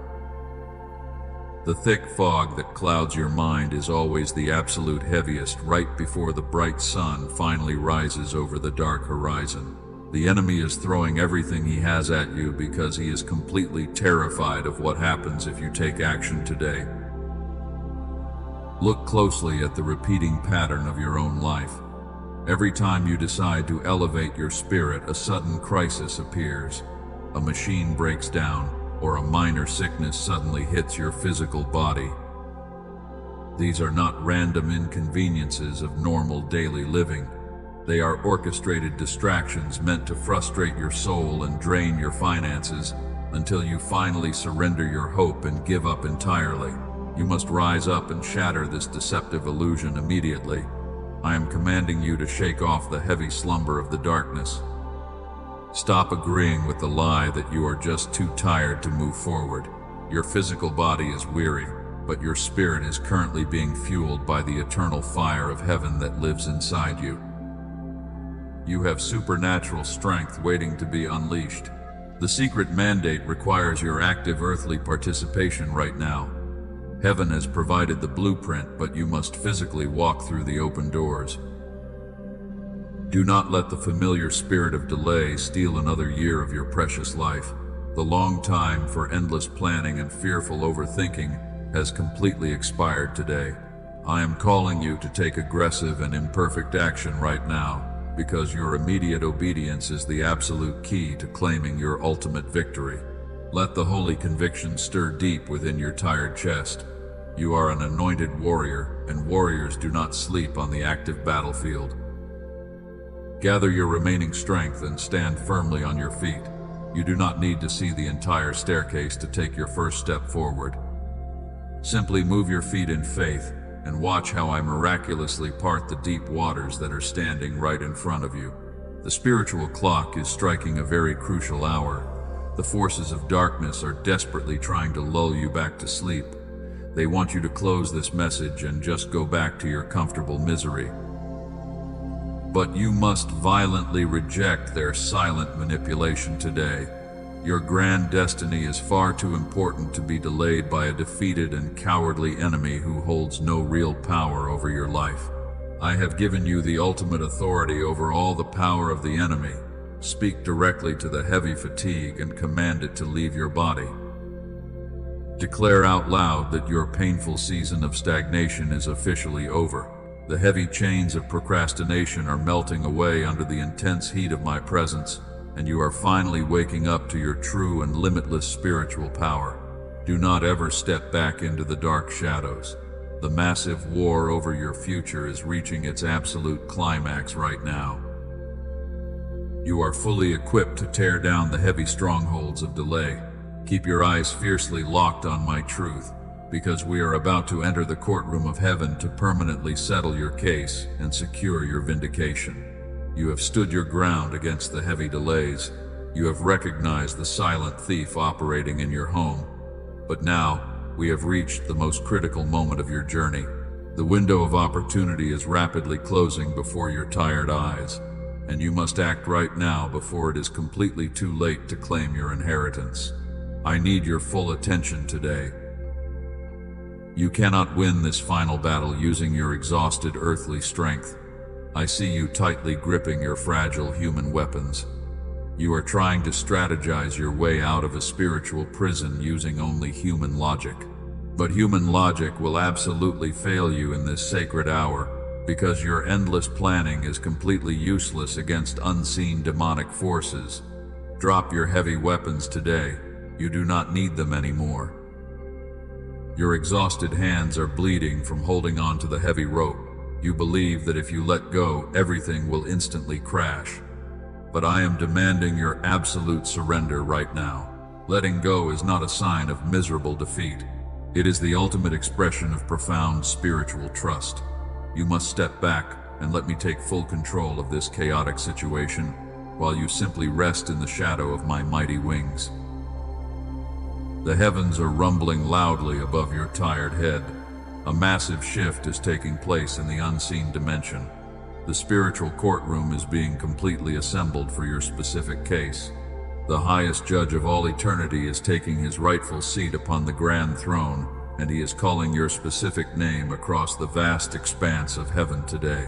Speaker 1: The thick fog that clouds your mind is always the absolute heaviest right before the bright sun finally rises over the dark horizon. The enemy is throwing everything he has at you because he is completely terrified of what happens if you take action today. Look closely at the repeating pattern of your own life. Every time you decide to elevate your spirit, a sudden crisis appears. A machine breaks down, or a minor sickness suddenly hits your physical body. These are not random inconveniences of normal daily living. They are orchestrated distractions meant to frustrate your soul and drain your finances until you finally surrender your hope and give up entirely. You must rise up and shatter this deceptive illusion immediately. I am commanding you to shake off the heavy slumber of the darkness. Stop agreeing with the lie that you are just too tired to move forward. Your physical body is weary, but your spirit is currently being fueled by the eternal fire of heaven that lives inside you. You have supernatural strength waiting to be unleashed. The secret mandate requires your active earthly participation right now. Heaven has provided the blueprint, but you must physically walk through the open doors. Do not let the familiar spirit of delay steal another year of your precious life. The long time for endless planning and fearful overthinking has completely expired today. I am calling you to take aggressive and imperfect action right now, because your immediate obedience is the absolute key to claiming your ultimate victory. Let the holy conviction stir deep within your tired chest. You are an anointed warrior, and warriors do not sleep on the active battlefield. Gather your remaining strength and stand firmly on your feet. You do not need to see the entire staircase to take your first step forward. Simply move your feet in faith and watch how I miraculously part the deep waters that are standing right in front of you. The spiritual clock is striking a very crucial hour. The forces of darkness are desperately trying to lull you back to sleep. They want you to close this message and just go back to your comfortable misery. But you must violently reject their silent manipulation today. Your grand destiny is far too important to be delayed by a defeated and cowardly enemy who holds no real power over your life. I have given you the ultimate authority over all the power of the enemy. Speak directly to the heavy fatigue and command it to leave your body. Declare out loud that your painful season of stagnation is officially over. The heavy chains of procrastination are melting away under the intense heat of my presence, and you are finally waking up to your true and limitless spiritual power. Do not ever step back into the dark shadows. The massive war over your future is reaching its absolute climax right now. You are fully equipped to tear down the heavy strongholds of delay. Keep your eyes fiercely locked on my truth, because we are about to enter the courtroom of heaven to permanently settle your case and secure your vindication. You have stood your ground against the heavy delays. You have recognized the silent thief operating in your home. But now, we have reached the most critical moment of your journey. The window of opportunity is rapidly closing before your tired eyes, and you must act right now before it is completely too late to claim your inheritance. I need your full attention today. You cannot win this final battle using your exhausted earthly strength. I see you tightly gripping your fragile human weapons. You are trying to strategize your way out of a spiritual prison using only human logic. But human logic will absolutely fail you in this sacred hour, because your endless planning is completely useless against unseen demonic forces. Drop your heavy weapons today. You do not need them anymore. Your exhausted hands are bleeding from holding on to the heavy rope. You believe that if you let go, everything will instantly crash. But I am demanding your absolute surrender right now. Letting go is not a sign of miserable defeat. It is the ultimate expression of profound spiritual trust. You must step back and let me take full control of this chaotic situation, while you simply rest in the shadow of my mighty wings. The heavens are rumbling loudly above your tired head. A massive shift is taking place in the unseen dimension. The spiritual courtroom is being completely assembled for your specific case. The highest judge of all eternity is taking his rightful seat upon the grand throne, and he is calling your specific name across the vast expanse of heaven today.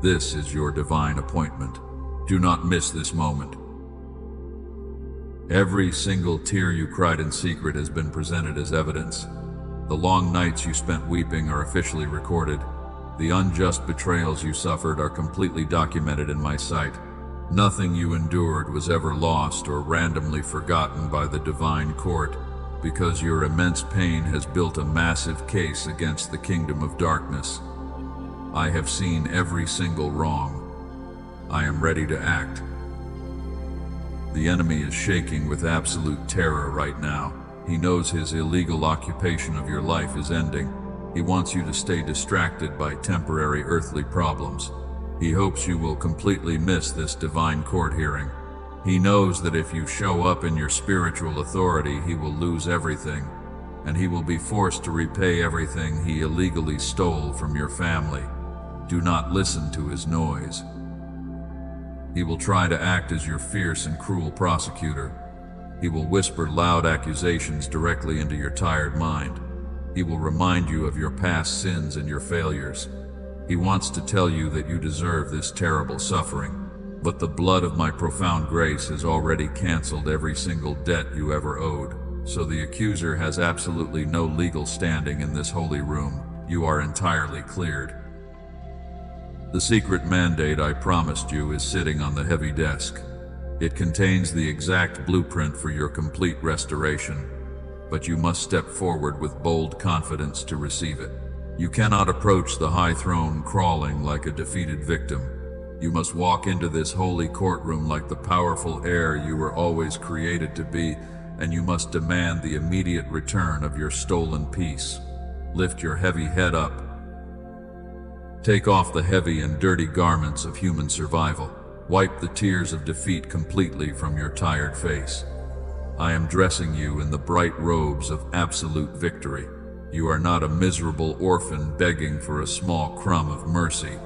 Speaker 1: This is your divine appointment. Do not miss this moment. Every single tear you cried in secret has been presented as evidence. The long nights you spent weeping are officially recorded. The unjust betrayals you suffered are completely documented in my sight. Nothing you endured was ever lost or randomly forgotten by the divine court, because your immense pain has built a massive case against the kingdom of darkness. I have seen every single wrong. I am ready to act. The enemy is shaking with absolute terror right now. He knows his illegal occupation of your life is ending. He wants you to stay distracted by temporary earthly problems. He hopes you will completely miss this divine court hearing. He knows that if you show up in your spiritual authority, he will lose everything, and he will be forced to repay everything he illegally stole from your family. Do not listen to his noise. He will try to act as your fierce and cruel prosecutor. He will whisper loud accusations directly into your tired mind. He will remind you of your past sins and your failures. He wants to tell you that you deserve this terrible suffering, but the blood of my profound grace has already canceled every single debt you ever owed. So the accuser has absolutely no legal standing in this holy room. You are entirely cleared. The secret mandate I promised you is sitting on the heavy desk. It contains the exact blueprint for your complete restoration, but you must step forward with bold confidence to receive it. You cannot approach the high throne crawling like a defeated victim. You must walk into this holy courtroom like the powerful heir you were always created to be, and you must demand the immediate return of your stolen peace. Lift your heavy head up. Take off the heavy and dirty garments of human survival. Wipe the tears of defeat completely from your tired face. I am dressing you in the bright robes of absolute victory. You are not a miserable orphan begging for a small crumb of mercy.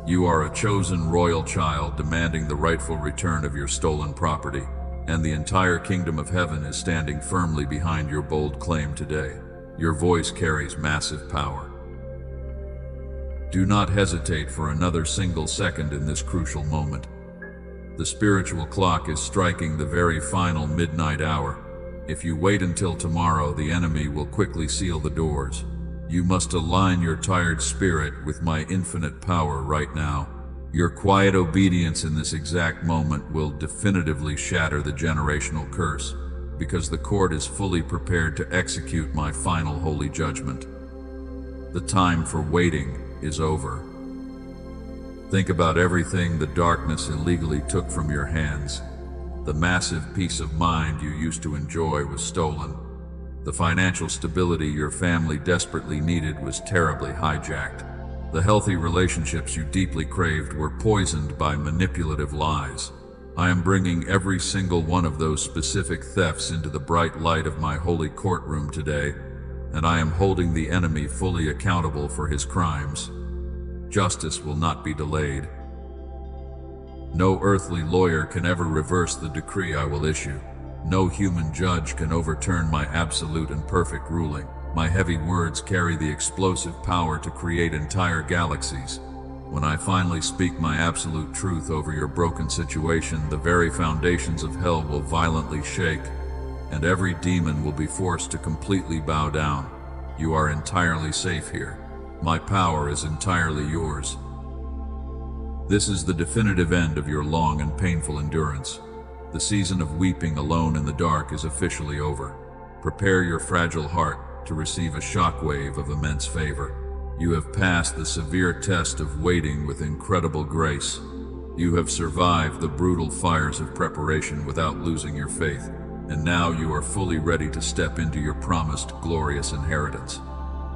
Speaker 1: You are a chosen royal child demanding the rightful return of your stolen property, and the entire kingdom of heaven is standing firmly behind your bold claim today. Your voice carries massive power. Do not hesitate for another single second in this crucial moment. The spiritual clock is striking the very final midnight hour. If you wait until tomorrow, the enemy will quickly seal the doors. You must align your tired spirit with my infinite power right now. Your quiet obedience in this exact moment will definitively shatter the generational curse, because the court is fully prepared to execute my final holy judgment. The time for waiting is over. Think about everything the darkness illegally took from your hands. The massive peace of mind you used to enjoy was stolen. The financial stability your family desperately needed was terribly hijacked. The healthy relationships you deeply craved were poisoned by manipulative lies. I am bringing every single one of those specific thefts into the bright light of my holy courtroom today, and I am holding the enemy fully accountable for his crimes. Justice will not be delayed. No earthly lawyer can ever reverse the decree I will issue. No human judge can overturn my absolute and perfect ruling. My heavy words carry the explosive power to create entire galaxies. When I finally speak my absolute truth over your broken situation, the very foundations of hell will violently shake, and every demon will be forced to completely bow down. You are entirely safe here. My power is entirely yours. This is the definitive end of your long and painful endurance. The season of weeping alone in the dark is officially over. Prepare your fragile heart to receive a shockwave of immense favor. You have passed the severe test of waiting with incredible grace. You have survived the brutal fires of preparation without losing your faith, and now you are fully ready to step into your promised glorious inheritance.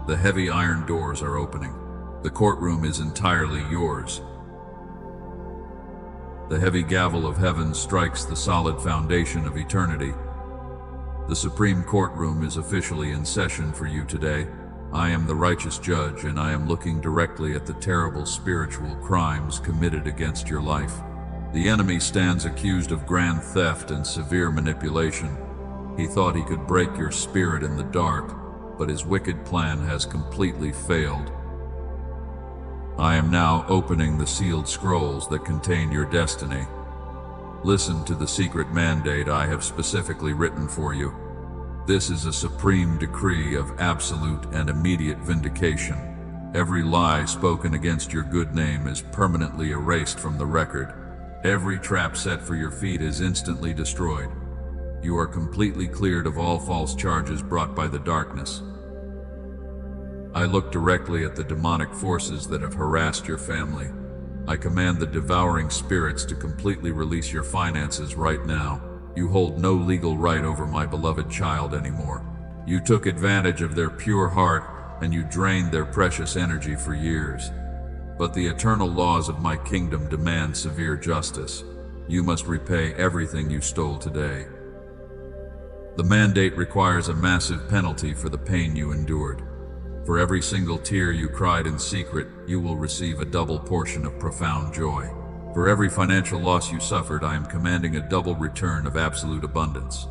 Speaker 1: The heavy iron doors are opening. The courtroom is entirely yours. The heavy gavel of heaven strikes the solid foundation of eternity. The supreme courtroom is officially in session for you today. I am the righteous judge, and I am looking directly at the terrible spiritual crimes committed against your life. The enemy stands accused of grand theft and severe manipulation. He thought he could break your spirit in the dark, but his wicked plan has completely failed. I am now opening the sealed scrolls that contain your destiny. Listen to the secret mandate I have specifically written for you. This is a supreme decree of absolute and immediate vindication. Every lie spoken against your good name is permanently erased from the record. Every trap set for your feet is instantly destroyed. You are completely cleared of all false charges brought by the darkness. I look directly at the demonic forces that have harassed your family. I command the devouring spirits to completely release your finances right now. You hold no legal right over my beloved child anymore. You took advantage of their pure heart, and you drained their precious energy for years. But the eternal laws of my kingdom demand severe justice. You must repay everything you stole today. The mandate requires a massive penalty for the pain you endured. For every single tear you cried in secret, you will receive a double portion of profound joy. For every financial loss you suffered, I am commanding a double return of absolute abundance.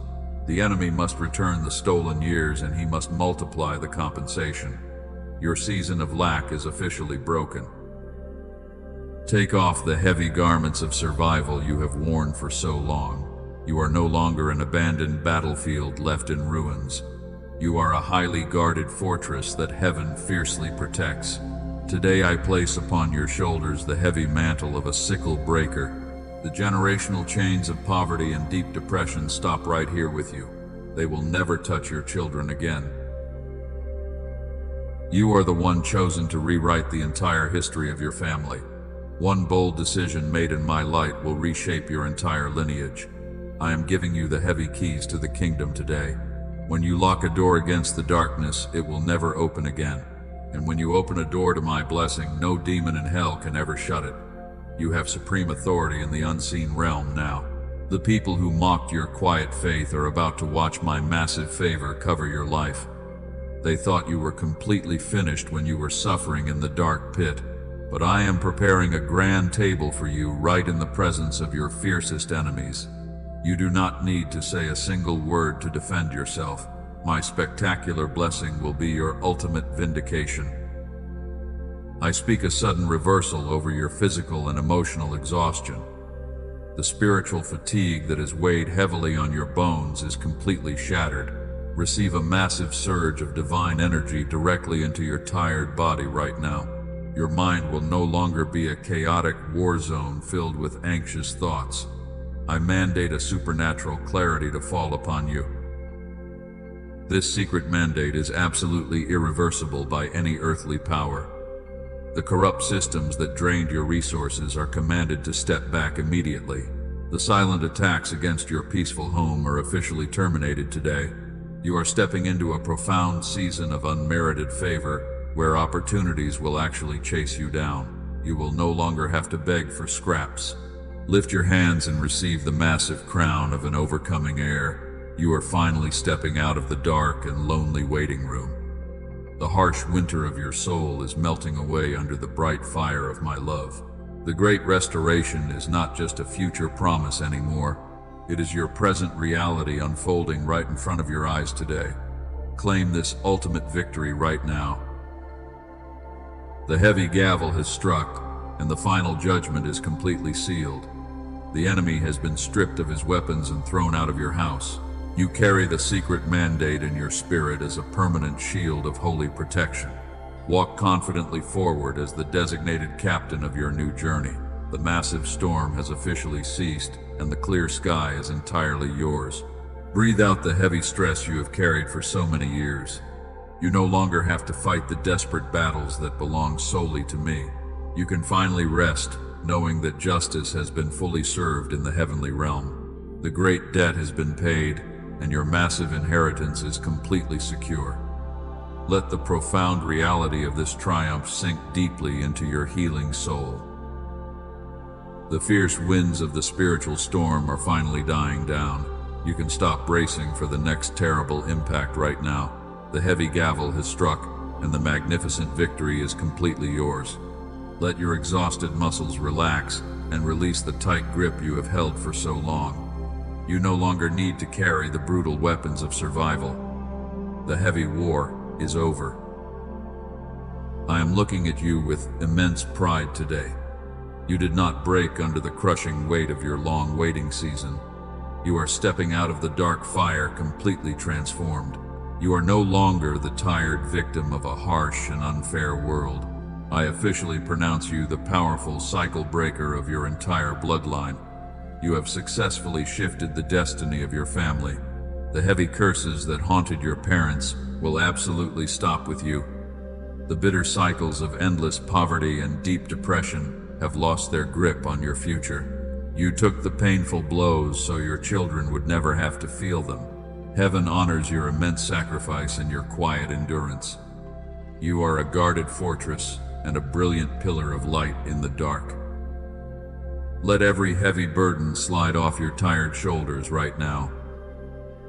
Speaker 1: The enemy must return the stolen years, and he must multiply the compensation. Your season of lack is officially broken. Take off the heavy garments of survival you have worn for so long. You are no longer an abandoned battlefield left in ruins. You are a highly guarded fortress that heaven fiercely protects. Today I place upon your shoulders the heavy mantle of a sickle breaker. The generational chains of poverty and deep depression stop right here with you. They will never touch your children again. You are the one chosen to rewrite the entire history of your family. One bold decision made in my light will reshape your entire lineage. I am giving you the heavy keys to the kingdom today. When you lock a door against the darkness, it will never open again. And when you open a door to my blessing, no demon in hell can ever shut it. You have supreme authority in the unseen realm now. The people who mocked your quiet faith are about to watch my massive favor cover your life. They thought you were completely finished when you were suffering in the dark pit, but I am preparing a grand table for you right in the presence of your fiercest enemies. You do not need to say a single word to defend yourself. My spectacular blessing will be your ultimate vindication. I speak a sudden reversal over your physical and emotional exhaustion. The spiritual fatigue that has weighed heavily on your bones is completely shattered. Receive a massive surge of divine energy directly into your tired body right now. Your mind will no longer be a chaotic war zone filled with anxious thoughts. I mandate a supernatural clarity to fall upon you. This secret mandate is absolutely irreversible by any earthly power. The corrupt systems that drained your resources are commanded to step back immediately. The silent attacks against your peaceful home are officially terminated today. You are stepping into a profound season of unmerited favor, where opportunities will actually chase you down. You will no longer have to beg for scraps. Lift your hands and receive the massive crown of an overcoming heir. You are finally stepping out of the dark and lonely waiting room. The harsh winter of your soul is melting away under the bright fire of my love. The great restoration is not just a future promise anymore. It is your present reality unfolding right in front of your eyes today. Claim this ultimate victory right now. The heavy gavel has struck, and the final judgment is completely sealed. The enemy has been stripped of his weapons and thrown out of your house. You carry the secret mandate in your spirit as a permanent shield of holy protection. Walk confidently forward as the designated captain of your new journey. The massive storm has officially ceased, and the clear sky is entirely yours. Breathe out the heavy stress you have carried for so many years. You no longer have to fight the desperate battles that belong solely to me. You can finally rest, knowing that justice has been fully served in the heavenly realm. The great debt has been paid, and your massive inheritance is completely secure. Let the profound reality of this triumph sink deeply into your healing soul. The fierce winds of the spiritual storm are finally dying down. You can stop bracing for the next terrible impact right now. The heavy gavel has struck, and the magnificent victory is completely yours. Let your exhausted muscles relax and release the tight grip you have held for so long. You no longer need to carry the brutal weapons of survival. The heavy war is over. I am looking at you with immense pride today. You did not break under the crushing weight of your long waiting season. You are stepping out of the dark fire completely transformed. You are no longer the tired victim of a harsh and unfair world. I officially pronounce you the powerful cycle breaker of your entire bloodline. You have successfully shifted the destiny of your family. The heavy curses that haunted your parents will absolutely stop with you. The bitter cycles of endless poverty and deep depression have lost their grip on your future. You took the painful blows so your children would never have to feel them. Heaven honors your immense sacrifice and your quiet endurance. You are a guarded fortress and a brilliant pillar of light in the dark. Let every heavy burden slide off your tired shoulders right now.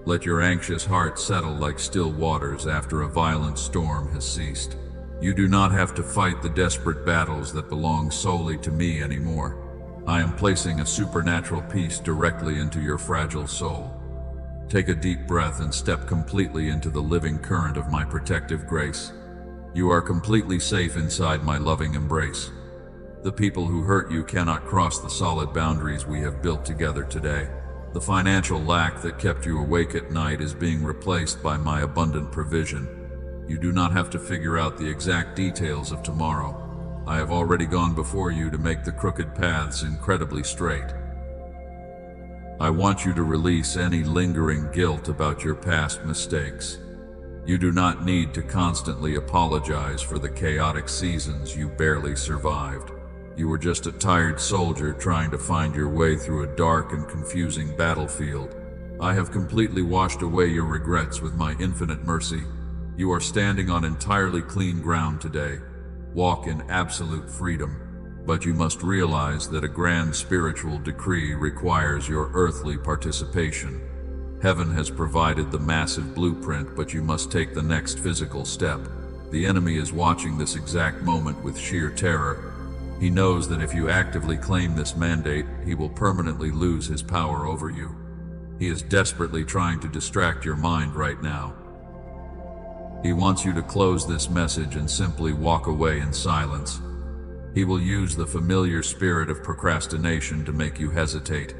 Speaker 1: Let your anxious heart settle like still waters after a violent storm has ceased. You do not have to fight the desperate battles that belong solely to me anymore. I am placing a supernatural peace directly into your fragile soul. Take a deep breath and step completely into the living current of my protective grace. You are completely safe inside my loving embrace. The people who hurt you cannot cross the solid boundaries we have built together today. The financial lack that kept you awake at night is being replaced by my abundant provision. You do not have to figure out the exact details of tomorrow. I have already gone before you to make the crooked paths incredibly straight. I want you to release any lingering guilt about your past mistakes. You do not need to constantly apologize for the chaotic seasons you barely survived. You were just a tired soldier trying to find your way through a dark and confusing battlefield. I have completely washed away your regrets with my infinite mercy. You are standing on entirely clean ground today. Walk in absolute freedom. But you must realize that a grand spiritual decree requires your earthly participation. Heaven has provided the massive blueprint, but you must take the next physical step. The enemy is watching this exact moment with sheer terror. He knows that if you actively claim this mandate, he will permanently lose his power over you. He is desperately trying to distract your mind right now. He wants you to close this message and simply walk away in silence. He will use the familiar spirit of procrastination to make you hesitate.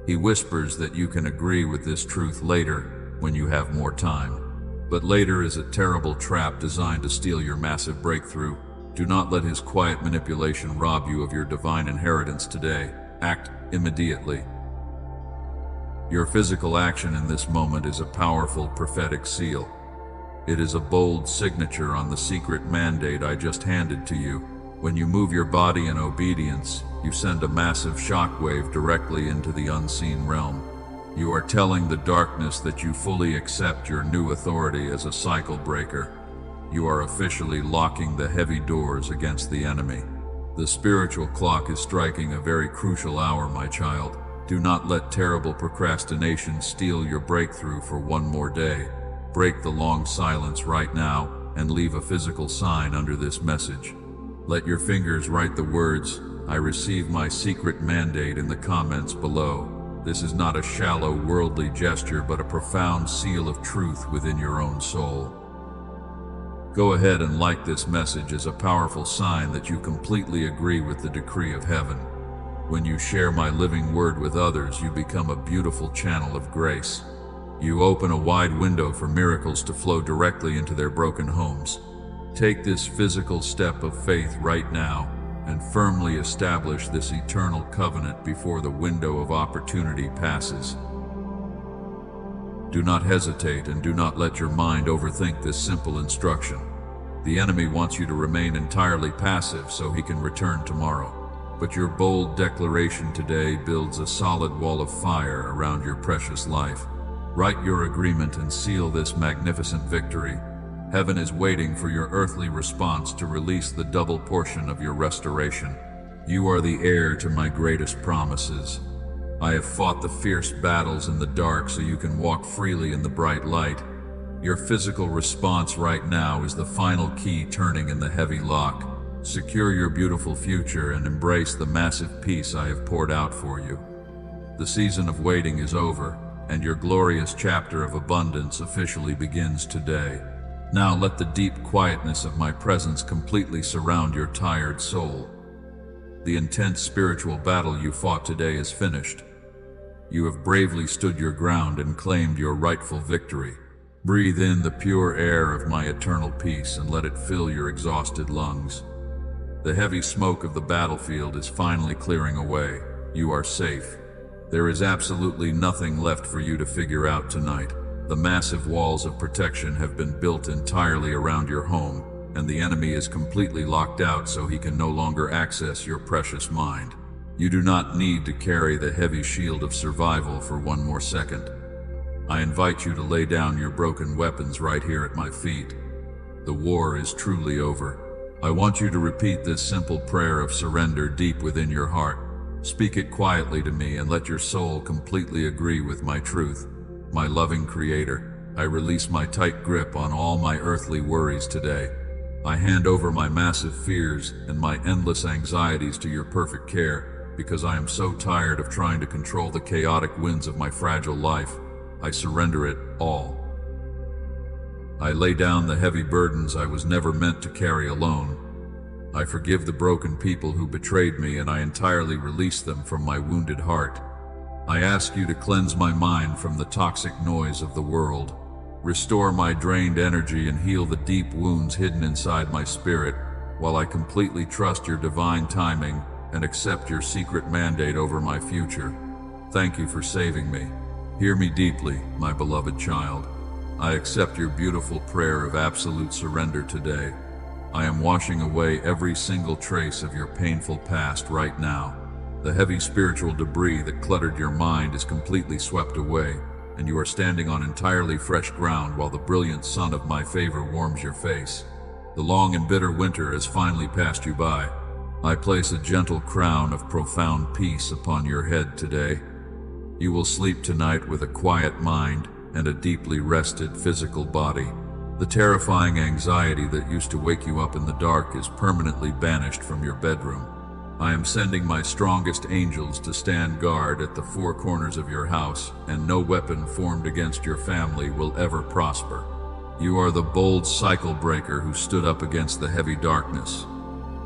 Speaker 1: He whispers that you can agree with this truth later, when you have more time. But later is a terrible trap designed to steal your massive breakthrough. Do not let his quiet manipulation rob you of your divine inheritance today. Act immediately. Your physical action in this moment is a powerful prophetic seal. It is a bold signature on the secret mandate I just handed to you. When you move your body in obedience, you send a massive shockwave directly into the unseen realm. You are telling the darkness that you fully accept your new authority as a cycle breaker. You are officially locking the heavy doors against the enemy. The spiritual clock is striking a very crucial hour, my child. Do not let terrible procrastination steal your breakthrough for one more day. Break the long silence right now and leave a physical sign under this message. Let your fingers write the words, "I receive my secret mandate," in the comments below. This is not a shallow worldly gesture, but a profound seal of truth within your own soul. Go ahead and like this message as a powerful sign that you completely agree with the decree of heaven. When you share my living word with others, you become a beautiful channel of grace. You open a wide window for miracles to flow directly into their broken homes. Take this physical step of faith right now and firmly establish this eternal covenant before the window of opportunity passes. Do not hesitate and do not let your mind overthink this simple instruction. The enemy wants you to remain entirely passive so he can return tomorrow. But your bold declaration today builds a solid wall of fire around your precious life. Write your agreement and seal this magnificent victory. Heaven is waiting for your earthly response to release the double portion of your restoration. You are the heir to my greatest promises. I have fought the fierce battles in the dark so you can walk freely in the bright light. Your physical response right now is the final key turning in the heavy lock. Secure your beautiful future and embrace the massive peace I have poured out for you. The season of waiting is over, and your glorious chapter of abundance officially begins today. Now let the deep quietness of my presence completely surround your tired soul. The intense spiritual battle you fought today is finished. You have bravely stood your ground and claimed your rightful victory. Breathe in the pure air of my eternal peace and let it fill your exhausted lungs. The heavy smoke of the battlefield is finally clearing away. You are safe. There is absolutely nothing left for you to figure out tonight. The massive walls of protection have been built entirely around your home, and the enemy is completely locked out so he can no longer access your precious mind. You do not need to carry the heavy shield of survival for one more second. I invite you to lay down your broken weapons right here at my feet. The war is truly over. I want you to repeat this simple prayer of surrender deep within your heart. Speak it quietly to me and let your soul completely agree with my truth. My loving Creator, I release my tight grip on all my earthly worries today. I hand over my massive fears and my endless anxieties to your perfect care, because I am so tired of trying to control the chaotic winds of my fragile life. I surrender it all. I lay down the heavy burdens I was never meant to carry alone. I forgive the broken people who betrayed me, and I entirely release them from my wounded heart. I ask you to cleanse my mind from the toxic noise of the world. Restore my drained energy and heal the deep wounds hidden inside my spirit, while I completely trust your divine timing and accept your secret mandate over my future. Thank you for saving me. Hear me deeply, my beloved child. I accept your beautiful prayer of absolute surrender today. I am washing away every single trace of your painful past right now. The heavy spiritual debris that cluttered your mind is completely swept away, and you are standing on entirely fresh ground while the brilliant sun of my favor warms your face. The long and bitter winter has finally passed you by. I place a gentle crown of profound peace upon your head today. You will sleep tonight with a quiet mind and a deeply rested physical body. The terrifying anxiety that used to wake you up in the dark is permanently banished from your bedroom. I am sending my strongest angels to stand guard at the four corners of your house, and no weapon formed against your family will ever prosper. You are the bold cycle breaker who stood up against the heavy darkness.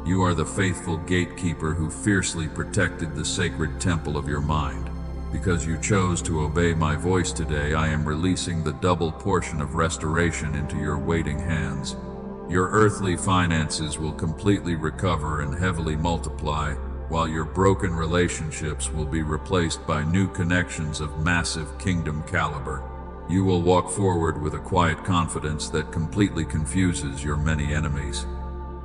Speaker 1: You are the faithful gatekeeper who fiercely protected the sacred temple of your mind. Because you chose to obey my voice today, I am releasing the double portion of restoration into your waiting hands. Your earthly finances will completely recover and heavily multiply, while your broken relationships will be replaced by new connections of massive kingdom caliber. You will walk forward with a quiet confidence that completely confuses your many enemies.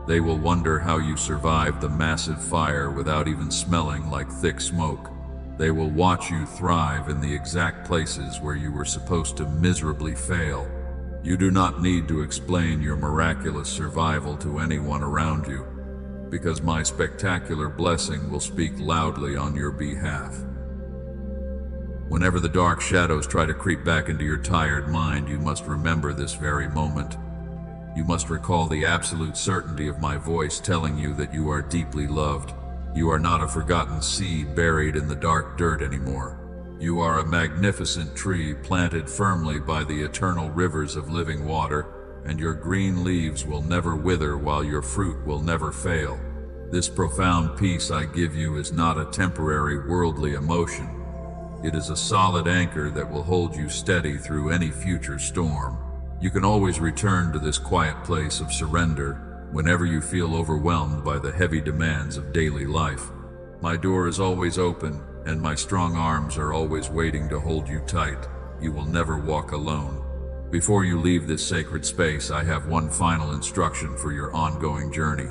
Speaker 1: They will wonder how you survived the massive fire without even smelling like thick smoke. They will watch you thrive in the exact places where you were supposed to miserably fail. You do not need to explain your miraculous survival to anyone around you, because my spectacular blessing will speak loudly on your behalf. Whenever the dark shadows try to creep back into your tired mind, you must remember this very moment. You must recall the absolute certainty of my voice telling you that you are deeply loved. You are not a forgotten seed buried in the dark dirt anymore. You are a magnificent tree planted firmly by the eternal rivers of living water, and your green leaves will never wither while your fruit will never fail. This profound peace I give you is not a temporary worldly emotion. It is a solid anchor that will hold you steady through any future storm. You can always return to this quiet place of surrender whenever you feel overwhelmed by the heavy demands of daily life. My door is always open, and my strong arms are always waiting to hold you tight. You will never walk alone. Before you leave this sacred space, I have one final instruction for your ongoing journey.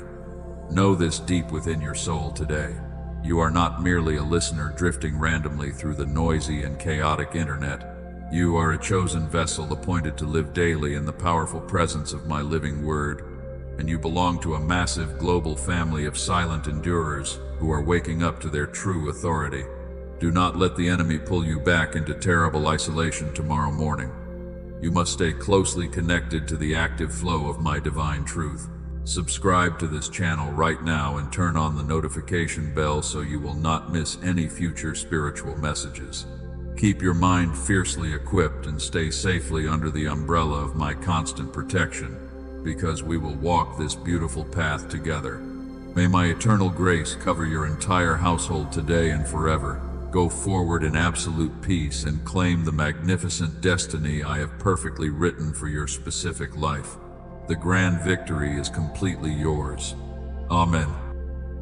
Speaker 1: Know this deep within your soul today. You are not merely a listener drifting randomly through the noisy and chaotic internet. You are a chosen vessel appointed to live daily in the powerful presence of my living word, and you belong to a massive global family of silent endurers who are waking up to their true authority. Do not let the enemy pull you back into terrible isolation tomorrow morning. You must stay closely connected to the active flow of my divine truth. Subscribe to this channel right now and turn on the notification bell so you will not miss any future spiritual messages. Keep your mind fiercely equipped and stay safely under the umbrella of my constant protection, because we will walk this beautiful path together. May my eternal grace cover your entire household today and forever. Go forward in absolute peace and claim the magnificent destiny I have perfectly written for your specific life. The grand victory is completely yours. Amen.